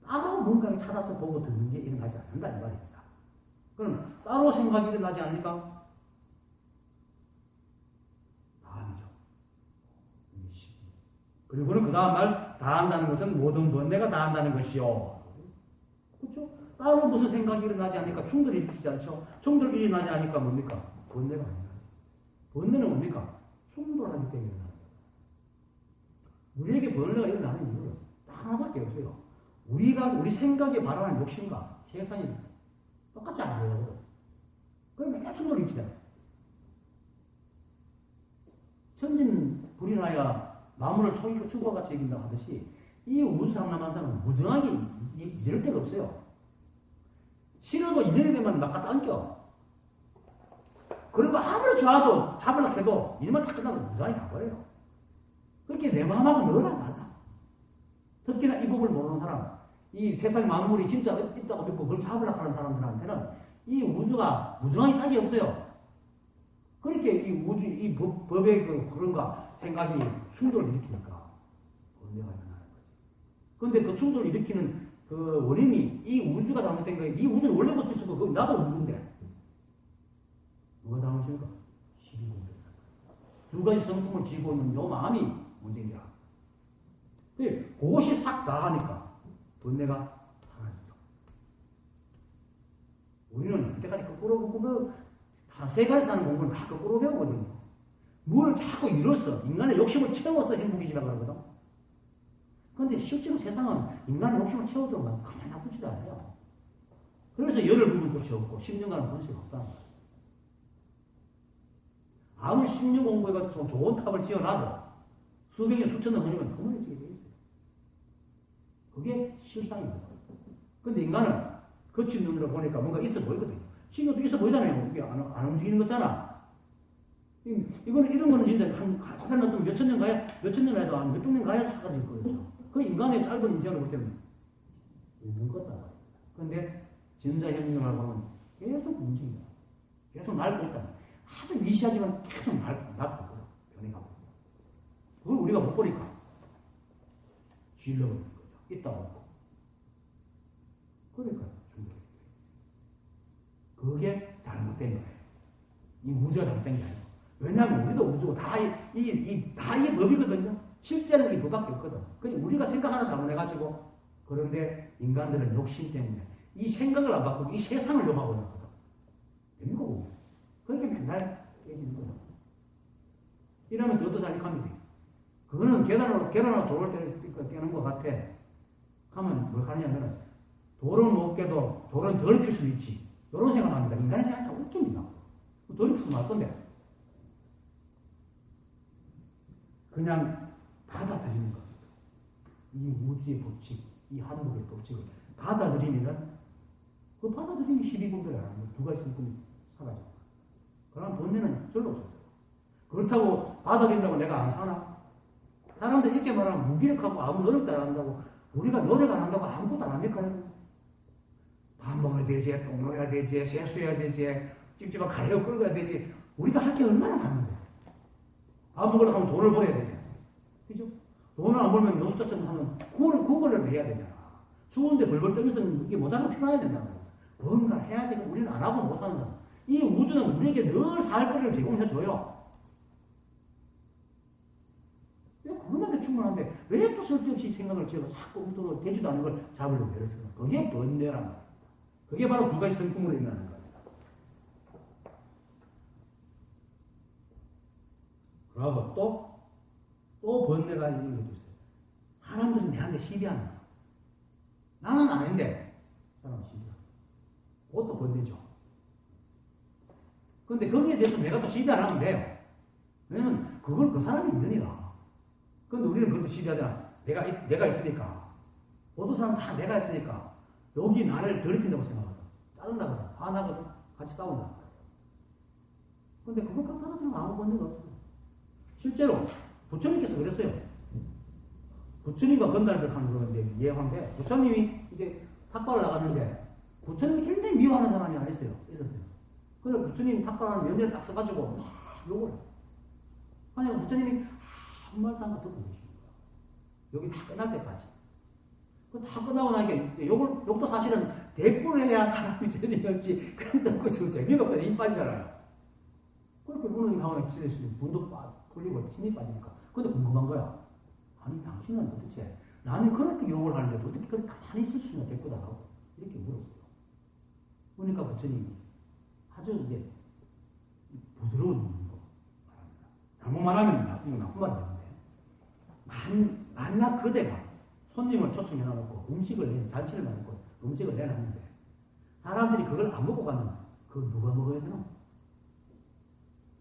따로 뭔가를 찾아서 보고 듣는 게 일어나지 않는다는 말입니다. 그럼 따로 생각이 일어나지 않으니까 다음이죠. 그리고는 그 다음날 다 한다는 것은 모든 번뇌가 다 한다는 것이요. 그렇죠? 따로 무슨 생각이 일어나지 않으니까 충돌이 일으키지 않죠. 충돌이 일어나지 않으니까 뭡니까? 번뇌가 아닙니다. 번뇌는 뭡니까? 충돌하기 때문에 일어나는 거예요. 우리에게 번뇌가 일어나는 이유는 딱 하나밖에 없어요. 우리 생각에 발현한 욕심과 세상이 똑같지 않아요. 그럼 맨날 충돌이 일으키잖아요. 천진 불이 나야 나무를 추구와 같이 이긴다고 하듯이 이 우주상남한사는 무등하게 잊을 데가 없어요. 싫어도 인연이 되면 막 갖다 안겨. 그리고 아무리 좋아도 잡으려고 해도 일만 다 끝나고 무상히 가버려요. 그렇게 내 마음하고 늘 안 맞아. 특히나 이 법을 모르는 사람, 이 세상 만물이 진짜 있다고 믿고 그걸 잡으려고 하는 사람들한테는 이 우주가 무중하게 짝이 없어요. 그렇게 이 법의 그런가 생각이 충돌을 일으키니까 번뇌가 일어나는 거지. 그런데 그 충돌을 일으키는 그 원인이 이 우주가 잘못된 거예요. 이 우주는 원래부터 있었고 나도 우주인데 누가 잘못입니까? 시비공들. 두 가지 성품을 쥐고 있는 요 마음이 문제입니다. 그것이 싹 나가니까 번뇌가 사라지죠. 우리는 그때까지 거꾸로 보고 세 가지 사는 공부는 다 거꾸로 배우거든요. 뭘 자꾸 이뤄서 인간의 욕심을 채워서 행복이지라고 하거든. 그런데 실제로 세상은 인간의 욕심을 채우도록 가만히 놔두지도 않아요. 그래서 열을 부을 것이 없고 10년간은 번식이 없다는 거예요. 아무리 10년 공부해가지고 좋은 탑을 지어놔도 수백 년, 수천 년 걸리면 허물어지게 돼 있어요. 그게 실상입니다. 근데 인간은 거친 눈으로 보니까 뭔가 있어 보이거든요. 신경도 있어 보이잖아요. 이게 안 움직이는 거잖아. 이거는, 이런 거는 진짜 한 몇천 년 가야, 몇천 년 해도 한 몇백 년 가야 사라질 거예요. 그 인간의 짧은 인생을 볼 때는 있는 거다. 그런데 전자현명을 보면 계속 움직여요. 계속 날고 있다. 아주 미시하지만 계속 날고 있거든. 변해가고. 그걸 우리가 못 보니까 질러버리는 거죠. 있다고 하고. 그러니까 중독이. 그게 잘못된 거예요. 이 우주가 잘못된 게 아니고. 왜냐하면 우리도 우주고 다 이 법이거든요. 실제는 이 법밖에 없거든. 그냥 우리가 생각 하나 잘못해가지고 그런데 인간들은 욕심 때문에 이 생각을 안 바꾸고 이 세상을 욕하고 있는 거거든. 됩니까? 그렇게 맨날 깨지는 거야. 이러면 더더 잘익합니다. 그거는 계란으로 돌을 깨는 것 같아. 하면 뭘 하냐면은 돌은 못 깨도 돌은 덜 필 수 있지. 이런 생각을 합니다. 인간의 생각이 참 웃깁니다. 덜 필 수 말 건데. 그냥 받아들이는 겁니다. 이 우주의 법칙, 이 한국의 법칙을 받아들이면은 그 받아들이는 12분들이 안 하는 두 가지 성품이 사라집니다. 그럼 번뇌는 절로 없어요. 그렇다고 받아들인다고 내가 안 사나? 사람들 이렇게 말하면 무기력하고 아무 노력도 안 한다고 우리가 노력 안 한다고 아무것도 안 합니까? 밥 먹어야 되지, 똥 먹어야 되지, 세수해야 되지, 찝찝한 가래로 끌어야 되지. 우리가 할 게 얼마나 많은데. 밥 먹으려고 하면 돈을 벌어야 되잖아. 그죠? 돈을 안 벌면 노숙자처럼 하면 구걸을 해야 되잖아. 추운데 벌벌 떨면서 이게 모자가 필요해야 된다는 거야. 뭔가 해야 되고 우리는 안 하고 못 하는 거야. 이 우주는 우리에게 늘 살 거리를 제공해줘요. 그것만도 충분한데 왜 또 쓸데없이 생각을 지어서 자꾸 또 되지도 않는 걸 잡으려고 애를 쓰는 거야. 그게 번뇌란 말이야. 그게 바로 두 가지 성품으로 일어나는 거야. 그리고 또 번뇌가 있는 것도 있어요. 사람들은 내한테 시비하는 거야. 나는 아닌데 사람은 시비하는 거야. 그것도 번뇌죠. 근데 거기에 대해서 내가 또 시비 안 하면 돼요. 왜냐면 그걸 그 사람이 있느니라. 근데 우리는 그것도 시비하잖아. 내가 있으니까. 모든 사람 다 내가 있으니까. 여기 나를 더럽힌다고 생각하거든. 짜증나거든. 화나거든. 같이 싸운다. 근데 그걸 받아들이면 아무 번뇌가 없어. 실제로 부처님께서 그랬어요. 부처님과 건달들 하는 그런데 예화인데 부처님이 이제 탁발을 나갔는데 부처님이 굉장히 미워하는 사람이 있었어요. 그래서 부처님 탁발하는 면제를 딱 써가지고 막 욕을 해요. 아니 부처님이 아무 말도 안 듣고 계십니다. 여기 다 끝날 때까지. 다 끝나고 나니까 욕도 사실은 대꾸를 해야 사람이 재미없지. 그런 듣고 있으면 재미가 없다. 힘 빠지잖아요. 그렇게 무는 상황에 지내시면 분도 풀리고 힘이 빠지니까. 근데 궁금한 거야. 아니 당신은 도대체 나는 그렇게 욕을 하는데 어떻게 그렇게 가만히 있을 수 있나 대꾸다라고 이렇게 물었어요. 그러니까 부처님이 아주 이제 부드러운 거 말합니다. 잘못 말하면 나쁜 말이 되는데 만약 그대가 손님을 초청해놓고 잔치를 해놓고 음식을 내놨는데 사람들이 그걸 안 먹고 가면 그걸 누가 먹어야 되나?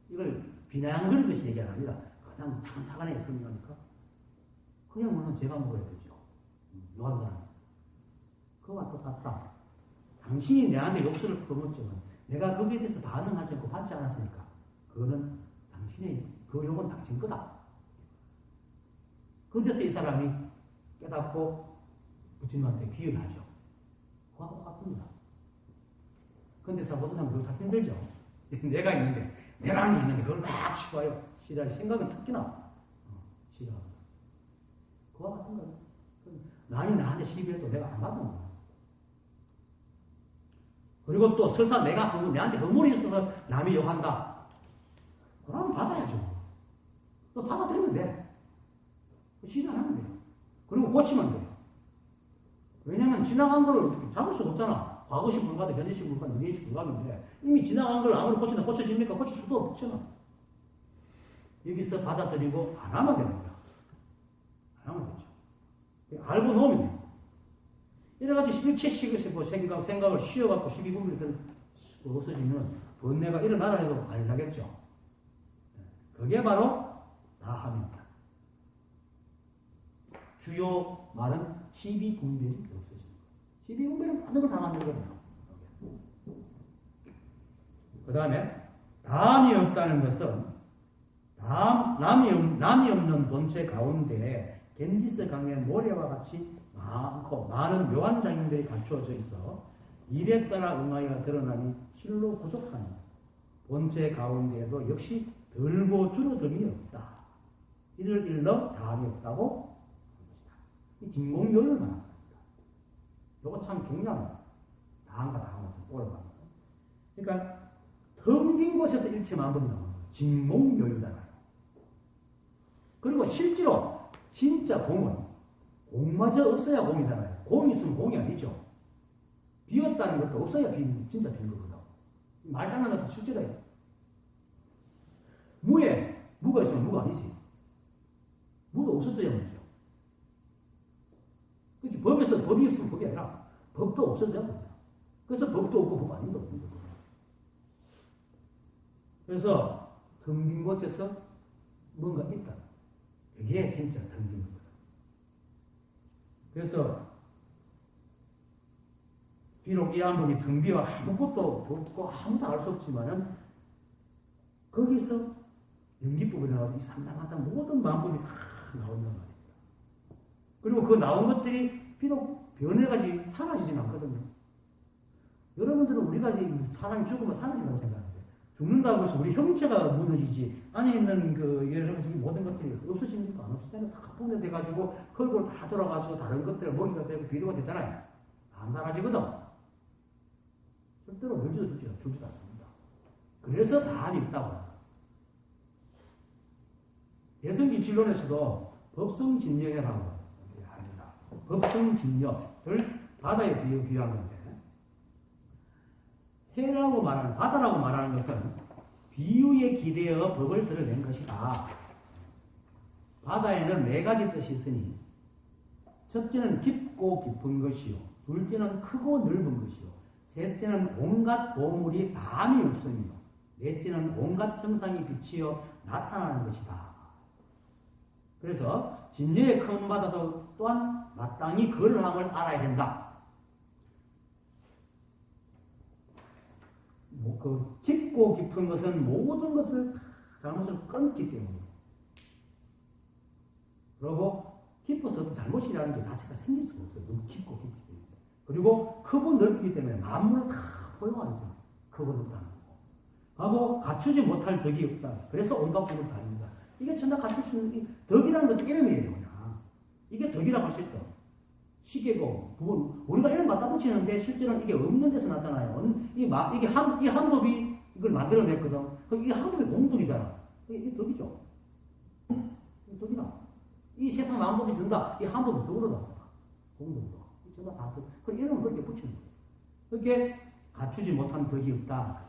이걸 비난거리듯이 얘기 안 합니다. 그냥 차근차근하게 설명하니까 그냥 물론 제가 먹어야 되죠. 요한 사람. 그거와 똑같다. 당신이 내한테 욕설을 퍼먹지만 내가 거기에 대해서 반응하지 않고 받지 않았으니까 그거는 당신의 그 욕은 당신 거다. 그제서 이 사람이 깨닫고 부처님한테 귀의를 하죠. 그와 똑같습니다. 근데 모든 사람은 그거 찾기 힘들죠. 내가 있는데 그걸 막 싫어요. 생각은 특히나 싫어합니다. 그와 같은 거예요. 남이 나한테 시비해도 내가 안 받는 거야. 그리고 또 설사 내가 내한테 허물이 있어서 남이 욕한다. 그러면 받아야죠. 또 받아들이면 돼. 시인 안 하면 돼요. 그리고 고치면 돼요. 왜냐면 지나간 걸 잡을 수가 없잖아. 과거식 불가도 현재식 불가도 미래식 불가인데 이미 지나간 걸 아무리 고친다 고쳐집니까? 고칠 수도 없잖아. 여기서 받아들이고 안 하면 되는 거야. 안 하면 되죠. 알고 놓으면 돼요. 이래가지고 일체식에서 뭐 생각을 쉬어갖고 시비분별이 없어지면 번뇌가 일어나라 해도 안 나겠죠. 그게 바로 다함입니다. 주요 말은 시비분별이 없어지는 거예요. 시비분별은 모든 걸 다 만들거든요. 그 다음에 다함이 없다는 것은 남이 없는 본체 가운데 겐지스 강의 모래와 같이 많은 묘한 장면들이 갖추어져 있어 일에 따라 응하여 드러나니 실로 부족하니 본체 가운데에도 역시 덜고 줄어듦이 없다. 이를 일러 다함이 없다고 이 진공요를 말하는 겁니다. 이거 참 중요한 거예요. 다함과 다함을 올라가는 거예요. 그러니까 텅 빈 곳에서 일체만분이 나오는 거예요. 진공요이잖아요. 그리고 실제로 진짜 공마저 없어야 공이잖아요. 공이 있으면 공이 아니죠. 비었다는 것도 없어야 진짜 빈 거거든. 말장난 같은 실제로예요. 무가 있으면 무가 아니지. 무도 없었어야 무죠. 그렇지. 법이 없으면 법이 아니라 법도 없어져야 됩니다. 그래서 법도 없고 법 아닌 거 없는 거거든요. 그래서 텅 빈 곳에서 뭔가 있다. 그게 진짜 텅 빈 거거든. 그래서 비록 이 한복이 텅 비어 아무것도 없고 아무도 알 수 없지만은 거기서 연기법이 나와서 이 삼당한상 모든 만법이 다 나온단 말입니다. 그리고 그 나온 것들이 비록 변해가지 사라지진 않거든요. 여러분들은 우리가 사람이 죽으면 사라진다고 생각하는데 죽는다고 해서 우리 형체가 무너지지 안에 있는 그 여러 가지 모든 것들이 없어지니까 안 없어지잖아요. 다 가뿐해돼가지고 흙으로 다 돌아가서 다른 것들 먹이가 되고 비료가 되잖아요. 안 사라지거든. 절대로 멀지도 죽지도 않습니다. 그래서 다함이 있다고. 대성기 진론에서도 법성진여라고 합니다. 법성진여를 바다에 비유한 건데 해라고 말하는 바다라고 말하는 것은 비유에 기대어 법을 드러낸 것이다. 바다에는 네 가지 뜻이 있으니 첫째는 깊고 깊은 것이요, 둘째는 크고 넓은 것이요, 셋째는 온갖 보물이 다함이 없으며 넷째는 온갖 형상이 비치어 나타나는 것이다. 그래서 진여의 큰 바다도 또한 마땅히 그러함을 알아야 된다. 그 깊고 깊은 것은 모든 것을 잘못을 끊기 때문에 그리고 깊어서 잘못이라는 게 자체가 생길 수가 없어요. 너무 깊고 깊기 때문에. 그리고 크고 넓기 때문에 만물을 다 포용하니까 크고 넓다는 거고. 하고 갖추지 못할 덕이 없다. 그래서 온갖 법을 다닙니다. 이게 천하 갖출 수 있는 덕이라는 것도 이름이에요. 그냥. 이게 덕이라고 할 수 있어. 시계고 우리가 이름 갖다 붙이는데 실제로는 이게 없는 데서 나타나요. 이 한법이 이걸 만들어냈거든. 이 한법이 공덕이잖아. 이게 덕이죠. 이 덕이나. 이 세상 만법이 든다. 이 한법이 덕으로 나왔다. 공덕으로. 전부 다 덕. 그 이름을 그렇게 붙이는 거예요. 그렇게 갖추지 못한 덕이 없다.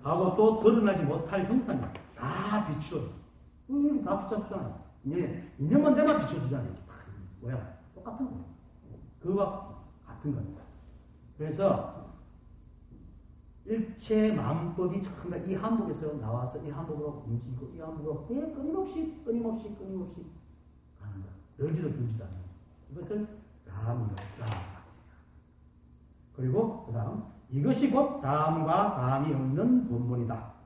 하고 또 드러나지 못할 형상이 다 비추어. 다 비춰주잖아요. 인연만 내만 비춰주잖아요. 뭐야? 똑같은 거예요. 그와 같은 겁니다. 그래서 일체 만법이 전부 이 한복에서 나와서 이 한복으로 움직이고 이 한복으로 끊임없이 가는 것. 늘지도 줄지도 않는 이것을 다함이다. 그리고 그 다음 이것이 곧 다함과 다함이 없는 본문이다.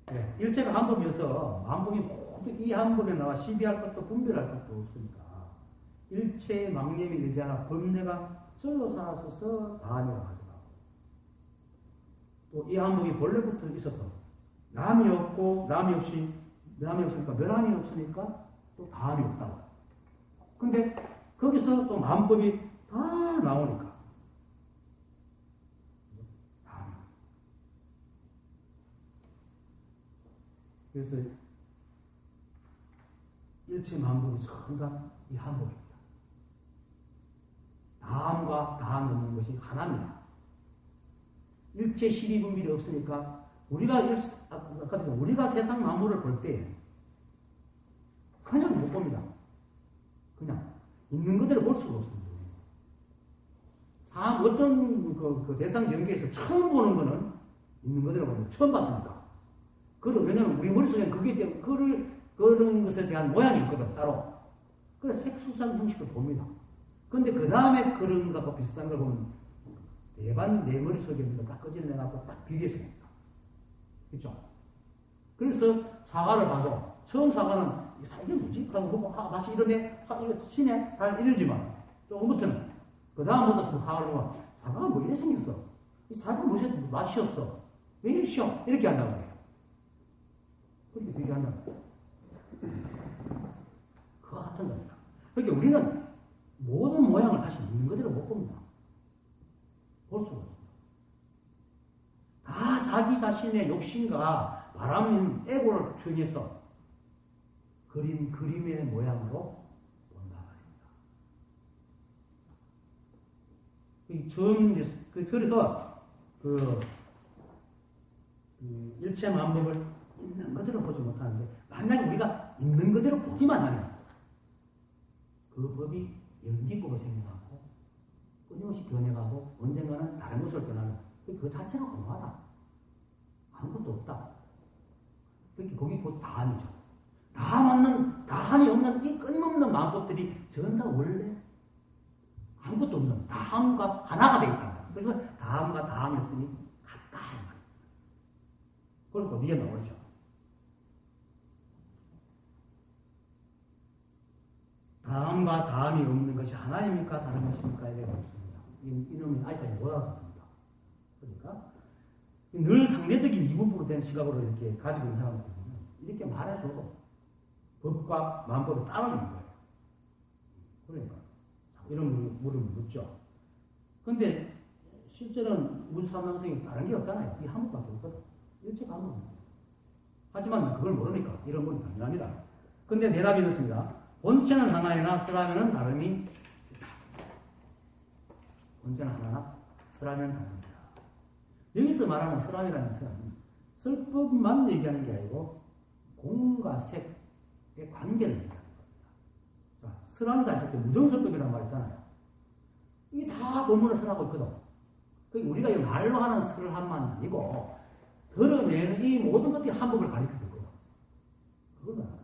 네, 일체가 한법이어서 만법이 모두 이 한법에 나와 시비할 것도 분별할 것도 없으니까 일체의 망념이 되지 않아 번뇌가 절로 살아서서 다함이라고 하더라고. 또 이 한복이 본래부터 있어서 남이 없으니까 멸함이 없으니까 또 다함이 없다고. 근데 거기서 또 만법이 다 나오니까 그래서 일체 만물이 전가 이 한복입니다. 다음과 다음 없는 것이 하나입니다. 일체 실이분별이 없으니까 우리가 세상 만물을 볼 때 그냥 못 봅니다. 그냥 있는 그대로 볼 수가 없습니다. 어떤 그 대상 전개에서 처음 보는 거는 있는 그대로 봅니다. 처음 봤으니까. 왜냐면 우리 머릿속에 그게 때문에 그런 것에 대한 모양이 있거든, 따로. 그래서 색수상 형식을 봅니다. 근데 그 다음에 그런 것과 비슷한 걸 보면 대반 내 머릿속에 있는 거 딱 꺼져내갖고 딱 비교해서 봅니다. 그렇죠? 그래서 사과를 봐도 처음 사과는 이게 뭐지? 하고 맛이 이러네? 이거 시네? 다 이러지만 조금부터는 그 다음부터 사과를 보면 사과가 뭐 이래 생겼어? 이 사과가 맛이 없어. 왜 이렇게 쉬워? 이렇게 한다고 해요. 그렇게 비교한다고 해요. 그와 같은 겁니다. 그러니까 우리는 모든 모양을 다시 있는 그대로 못 봅니다. 볼 수가 없습니다. 다 자기 자신의 욕심과 바람, 에고를 추진해서 그림의 모양으로 본다 말입니다. 그래서 일체 만법을 있는 그대로 보지 못하는데, 만약에 우리가 있는 그대로 보기만 하면 그 법이 연기법으로 생겨나고 끊임없이 변해가고 언젠가는 다른 것으로 변하는 그 자체가 공허하다. 아무것도 없다. 그렇게 거기 곧 다함이죠. 다함이 없는 이 끊임없는 마음법들이 전부 다 원래 아무것도 없는 다함과 하나가 되어 있다. 그래서 다함과 다함이 없으니 같다. 그리고 뒤에 나오죠. 다함과 다함이 없는 것이 하나입니까? 다른 것입니까?에 대해 묻습니다. 이놈이 아직까지 못 알아듣습니다. 그러니까 늘 상대적인 이분법으로 된 시각으로 이렇게 가지고 있는 사람들은 이렇게 말해줘도 법과 마음법을 따르는 거예요. 그러니까 이런 물음을 묻죠. 근데 실제는 우리 사람성이 다른 게 없잖아요. 이 한 번밖에 없거든. 일체가 한 번입니다. 하지만 그걸 모르니까 이런 건 당연합니다. 근데 대답이 이렇습니다. 본체는 하나이나 쓰라면은 다름이 있다. 본체는 하나나 쓰라면 다릅니다. 여기서 말하는 쓰라미라는 것은 쓸 법만 얘기하는 게 아니고 공과 색의 관계를 얘기하는 겁니다. 자, 쓰라미가 했을 때 무정설법이라는 말 있잖아요. 이게 다 본문을 쓰라고 있거든. 우리가 이 말로 하는 쓰라만 아니고 드러내는 이 모든 것들이 한법을 가리키고 있거든. 그거는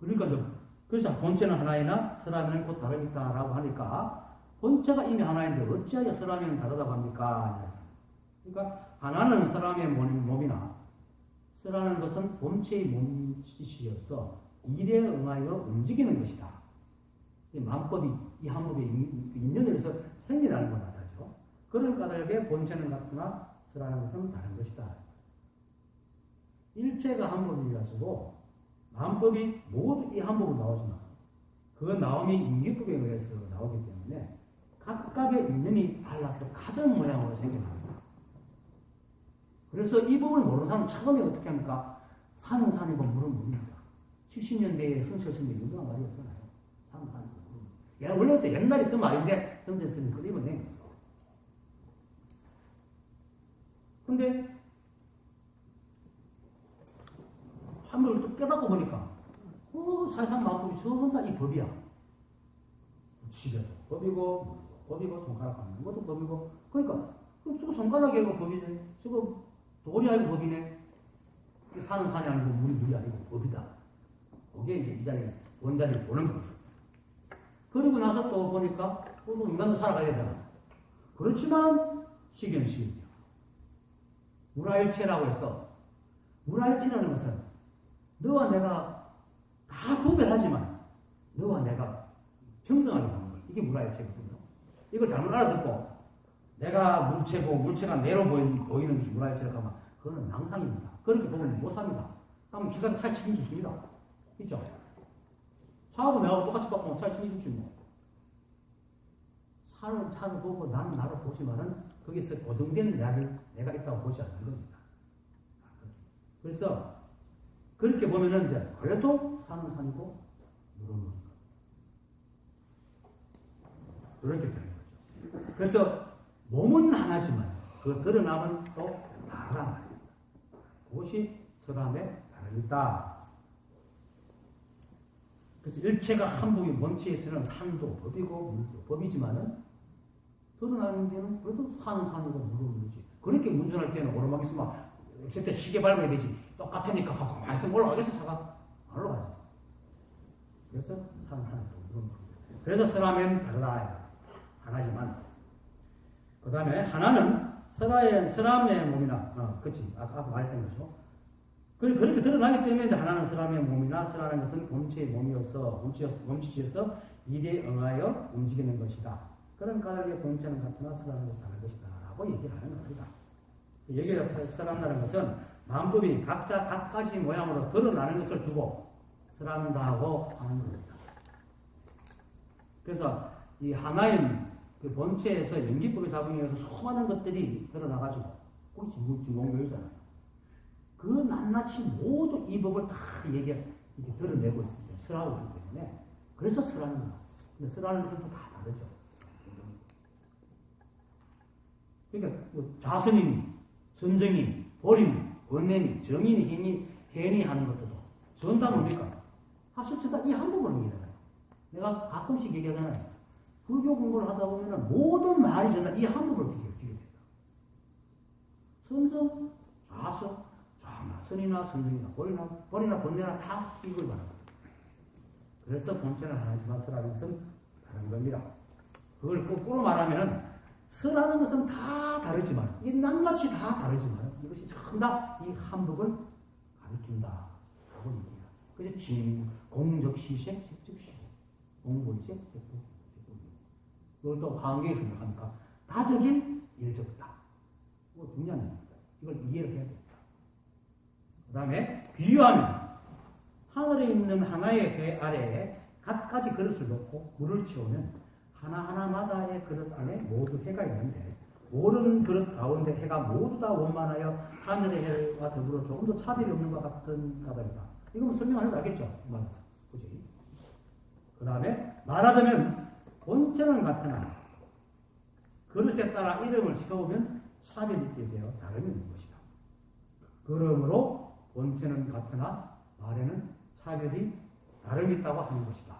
그러니까 그래서 본체는 하나이나 쓰라면은 곧 다르니까라고 하니까 본체가 이미 하나인데 어찌하여 쓰라면은 다르다고 합니까? 그러니까 하나는 쓰라면의 몸이나 쓰라는 것은 본체의 몸짓이어서 일에 응하여 움직이는 것이다. 이 만법이 이 한법의 인연에서 생겨나는 건 맞죠. 그런 까닭에 본체는 같으나 쓰라는 것은 다른 것이다. 일체가 한법이라서도 만법이 모두 이 한법으로 나오지만 그 나옴이 인기법에 의해서 나오기 때문에 각각의 인연이 달라서 가정 모양으로 생겨납니다. 그래서 이 법을 모르는 사람은 처음에 어떻게 합니까? 산은 산이고 물은 물입니다. 70년대에 성철스님이 유명한 말이었잖아요. 산은 산이고 물은 물. 원래 그때 옛날에 그 말인데 성철스님이 끄집어낸 거예요. 근데 한번 또 깨닫고 보니까 사실상 마음법이 전부 다 이 법이야. 지겨도 법이고 손가락 하는 것도 법이고 그러니까 저거 손가락이 아니고 법이네. 저거 돌이 아니고 법이네. 산은 산이 아니고 물이 아니고 법이다. 그게 이제 이 자리에 원자리를 보는 거예요. 그러고 나서 또 보니까 또 인간도 살아가야 되잖아. 그렇지만 시기는 시기죠. 무라일체라고 해서 무라일체라는 것은 너와 내가 다 구별하지만 너와 내가 평등하게 보는 거예요. 이게 무라일체거든요. 이걸 잘못 알아듣고 내가 물체고 물체가 내로 보이는 것이 무라일체라고 하면 그거는 낭상입니다. 그렇게 보면 못 삽니다. 그러면 기가 잘 책임 주십니다. 있죠? 차하고 내하고 똑같이 바꾸면 잘 책임 주지 뭐. 차를 보고 나는 나를 보지만은 거기서 고정된 내가 있다고 보지 않는 겁니다. 그래서 그렇게 보면은 이제 그래도 산은 산이고 물은 물인 거. 이렇게 되는 거죠. 그래서 몸은 하나지만 그 드러남은 또 다르단 말입니다. 그것이 서람의 다르다. 그래서 일체가 한복인 본체에서는 산도 법이고 물도 법이지만은 드러나는 데는 그래도 산은 산이고 물은 물이지. 그렇게 운전할 때는 오르막에서 막 절대 시계 밟아야 되지. 똑같으니까 하고 말씀 올라가겠어 차가? 안 올라가지. 그래서 산은 산이고 물은 물이지. 그래서 서람은 다르다. 하나지만 그 다음에 하나는 서람의 몸이나 그치 아까 말했던 거죠. 그렇게 드러나기 때문에 이제 하나는 서람의 몸이나 서라는 것은 본체의 몸짓이어서 일에 응하여 움직이는 것이다. 그런 까닭에 본체는 같으나 서라는 것이 다른 것이다 라고 얘기를 하는 겁니다. 여기에 서란다는 것은 만법이 각자 각가지 모양으로 드러나는 것을 두고 서란다고 하는 겁니다. 그래서 이 하나인 그 본체에서 연기법의 작용에 의해서 수많은 것들이 드러나가지고 그게 진공교유잖아요. 그 낱낱이 모두 이 법을 다 이렇게 드러내고 있습니다. 설하고 있기 때문에. 그래서 설하는 거예요. 근데 설하는 것도 다 다르죠. 그러니까 뭐 자선이니, 선정이니, 보리니, 권내니, 정인이, 해니 하는 것들도 전다 뭡니까? 사실 전다 이 한 부분을 얘기하잖아요. 내가 가끔씩 얘기하잖아요. 불교 공부를 하다 보면은 모든 말이 전다 이 한 부분을 비교된다. 선정, 좌선, 선이나 선정이나 보리나 번뇌나 다 이걸 말합니다. 그래서 본체는 하나지만 설하는 것은 다른 겁니다. 그걸 거꾸로 말하면 설하는 것은 다 다르지만 이 낱낱이 다 다르지만 이것이 전부 다 이 한법을 가리킨다 하고 얘기해요. 그래서 진, 공적 시색, 색적 시색, 공본색, 색적, 색적. 이걸 또 화엄경에서 생각하니까 다적인 일적다. 이거 중요한 얘기입니다. 이걸 이해를 해야 돼요. 그 다음에 비유하면 하늘에 있는 하나의 배 아래에 갖가지 그릇을 놓고 물을 채우면 하나하나마다의 그릇 안에 모두 해가 있는데 모든 그릇 가운데 해가 모두 다 원만하여 하늘의 해와 더불어 조금 더 차별이 없는 것 같은 까닭이다. 이건 설명 안 해도 알겠죠? 그지? 그 다음에 말하자면 본체는 같으나 그릇에 따라 이름을 세우면 차별이 있게 되어 다름이 있는 것이다. 그러므로 본체는 같으나 말에는 차별이 다름이 있다고 하는 것이다.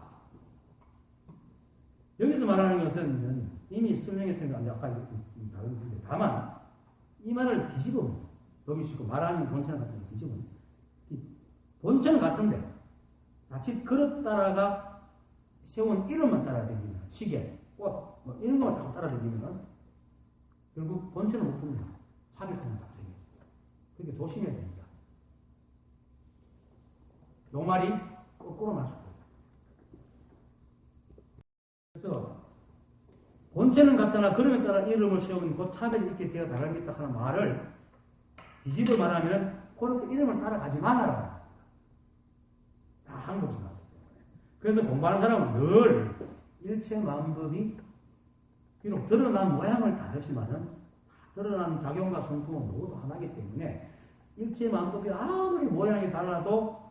여기서 말하는 것은 이미 설명했으니까 아까 다른 건데 다만 이 말을 뒤집으면 여기 지금 말하는 본체는 같은 거 뒤집으면 본체는 같은데 자칫 그릇 따라가 세운 이름만 따라다니면 시계, 꽃 뭐 이런 것만 자꾸 따라다니면 결국 본체는 못 풉니다. 차별성은 작성이. 그러니까 조심해야 됩니다. 요 말이 거꾸로 맞습니다. 그래서 본체는 같으나 그름에 따라 이름을 세우면 곧 차별이 있게 되어 다릅니다 하는 말을 뒤집어 말하면 그렇게 이름을 따라가지 말아라. 다 한국에서 나왔기 때문에. 그래서 공부하는 사람은 늘 일체 만법이 비록 드러난 모양을 다르지만은 드러난 작용과 성품은 모두 하나이기 때문에 일체 만법이 아무리 모양이 달라도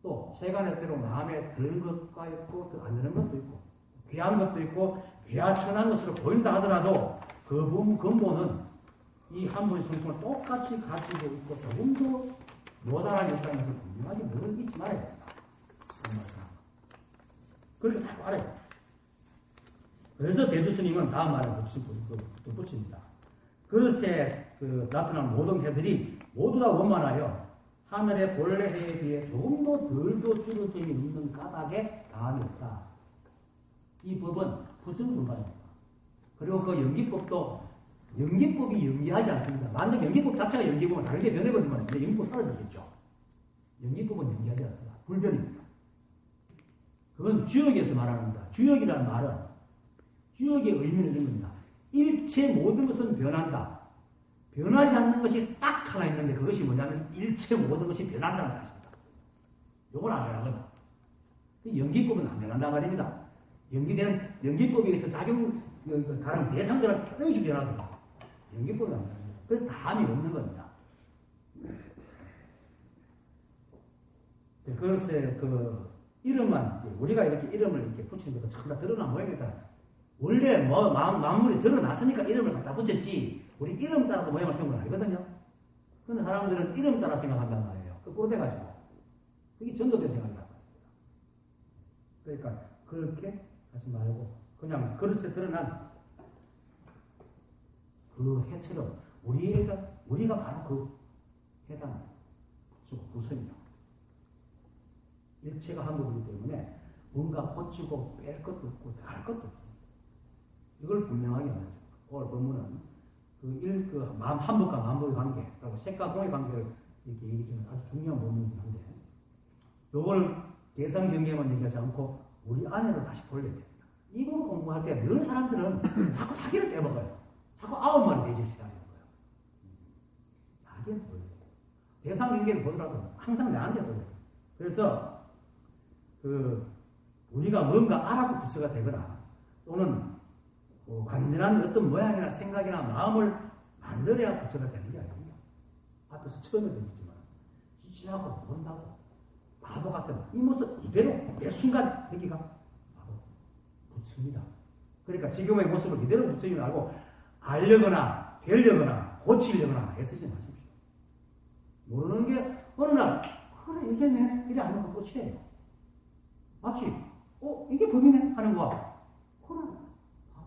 또 세간의 때로 마음에 들 것과 있고 안 드는 것도 있고 귀한 것도 있고 귀하천한 것으로 보인다 하더라도 그 근본은 이 한 분의 성품을 똑같이 가지고 있고 조금도 모자란 입장에서 분명하게 늘 잊지 말아야 된다. 그렇게 자꾸 알아요. 그래서 대두스님은 다음 말을 덧붙입니다. 그릇에 나타난 모든 해들이 모두 다 원만하여 하늘의 본래 해에 비해 조금도 덜도 줄어듦이 없는 까닭에 다함이 없다. 이 법은 부정불가입니다. 그리고 그 연기법도 연기법이 연기하지 않습니다. 만약 연기법 자체가 연기법은 다르게 변해버리면 연기법 사라지겠죠. 연기법은 연기하지 않습니다. 불변입니다. 그건 주역에서 말하는 겁니다. 주역이라는 말은 주역의 의미는 이런 겁니다. 일체 모든 것은 변한다. 변하지 않는 것이 딱 하나 있는데 그것이 뭐냐면 일체 모든 것이 변한다는 사실입니다. 요건 안 변하거든. 연기법은 안 변한단 말입니다. 연기법에 의해서 작용, 다른 대상들한테 끊임없이 변하거든요. 연기법은 안 변합니다. 그래서 다함이 없는 겁니다. 글쎄, 그, 이름만, 우리가 이렇게 이름을 이렇게 붙이는 것도 전부 다 드러난 모양이다. 원래 뭐, 만물이 드러났으니까 이름을 갖다 붙였지, 우리 이름 따라서 모양을 세운 건 아니거든요. 근데 사람들은 이름 따라 생각한단 말이에요. 거꾸로 돼가지고. 그게 전도된 생각이란 말이에요. 그러니까, 그렇게 하지 말고, 그냥 그릇에 드러난 그 해처럼, 우리가 바로 그 해당 구성이다. 일체가 한 거기 때문에 뭔가 고치고 뺄 것도 없고 할 것도 없어. 이걸 분명하게 말해줘. 오늘 본문은 한복과 만복의 관계, 그리고 색과 공의 관계를 이렇게 얘기 중에 아주 중요한 본문이긴 한데, 이걸 대상 경계만 얘기하지 않고 우리 안에로 다시 돌려야 됩니다. 이 부분 공부할 때 늘 사람들은 자꾸 자기를 빼먹어요. 자꾸 아홉 마리 돼지를 시달리는 거예요. 자기한테 돌려야 돼요. 대상 경계를 보더라도 항상 나한테 돌려야 돼요. 그래서 우리가 뭔가 알아서 부처가 되거나 또는 완전한 어떤 모양이나 생각이나 마음을 만들어야 부처가 되는 게 아닙니다. 앞에서 처음에도 얘기했지만 지지하고 모른다고 바보 같은 이 모습 이대로 매 순간 여기가 바로 부처입니다. 그러니까 지금의 모습을 이대로 부처님을 알고 알려거나 되려거나 고치려거나 애쓰지 마십시오. 모르는 게 어느 날 그래 이게 내 이래 하는 거 끝이에요. 마치 이게 범이네 하는 거야. 그래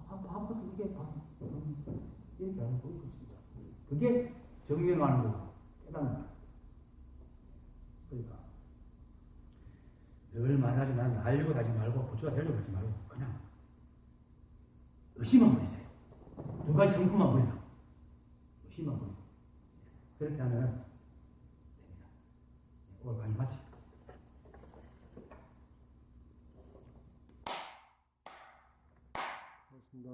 바보도 이게 이렇게 하는 거 있습니다. 그게 정명하는 거고 깨닫는 거예요. 그러니까 늘 말하지 나는 알려고 하지 말고 부처가 되려고 하지 말고 그냥 의심만 버리세요. 두 가지 성품만 버리라. 의심만 버리고 그렇게 하면 됩니다. 오늘 많이 마칩니다. 고맙습니다.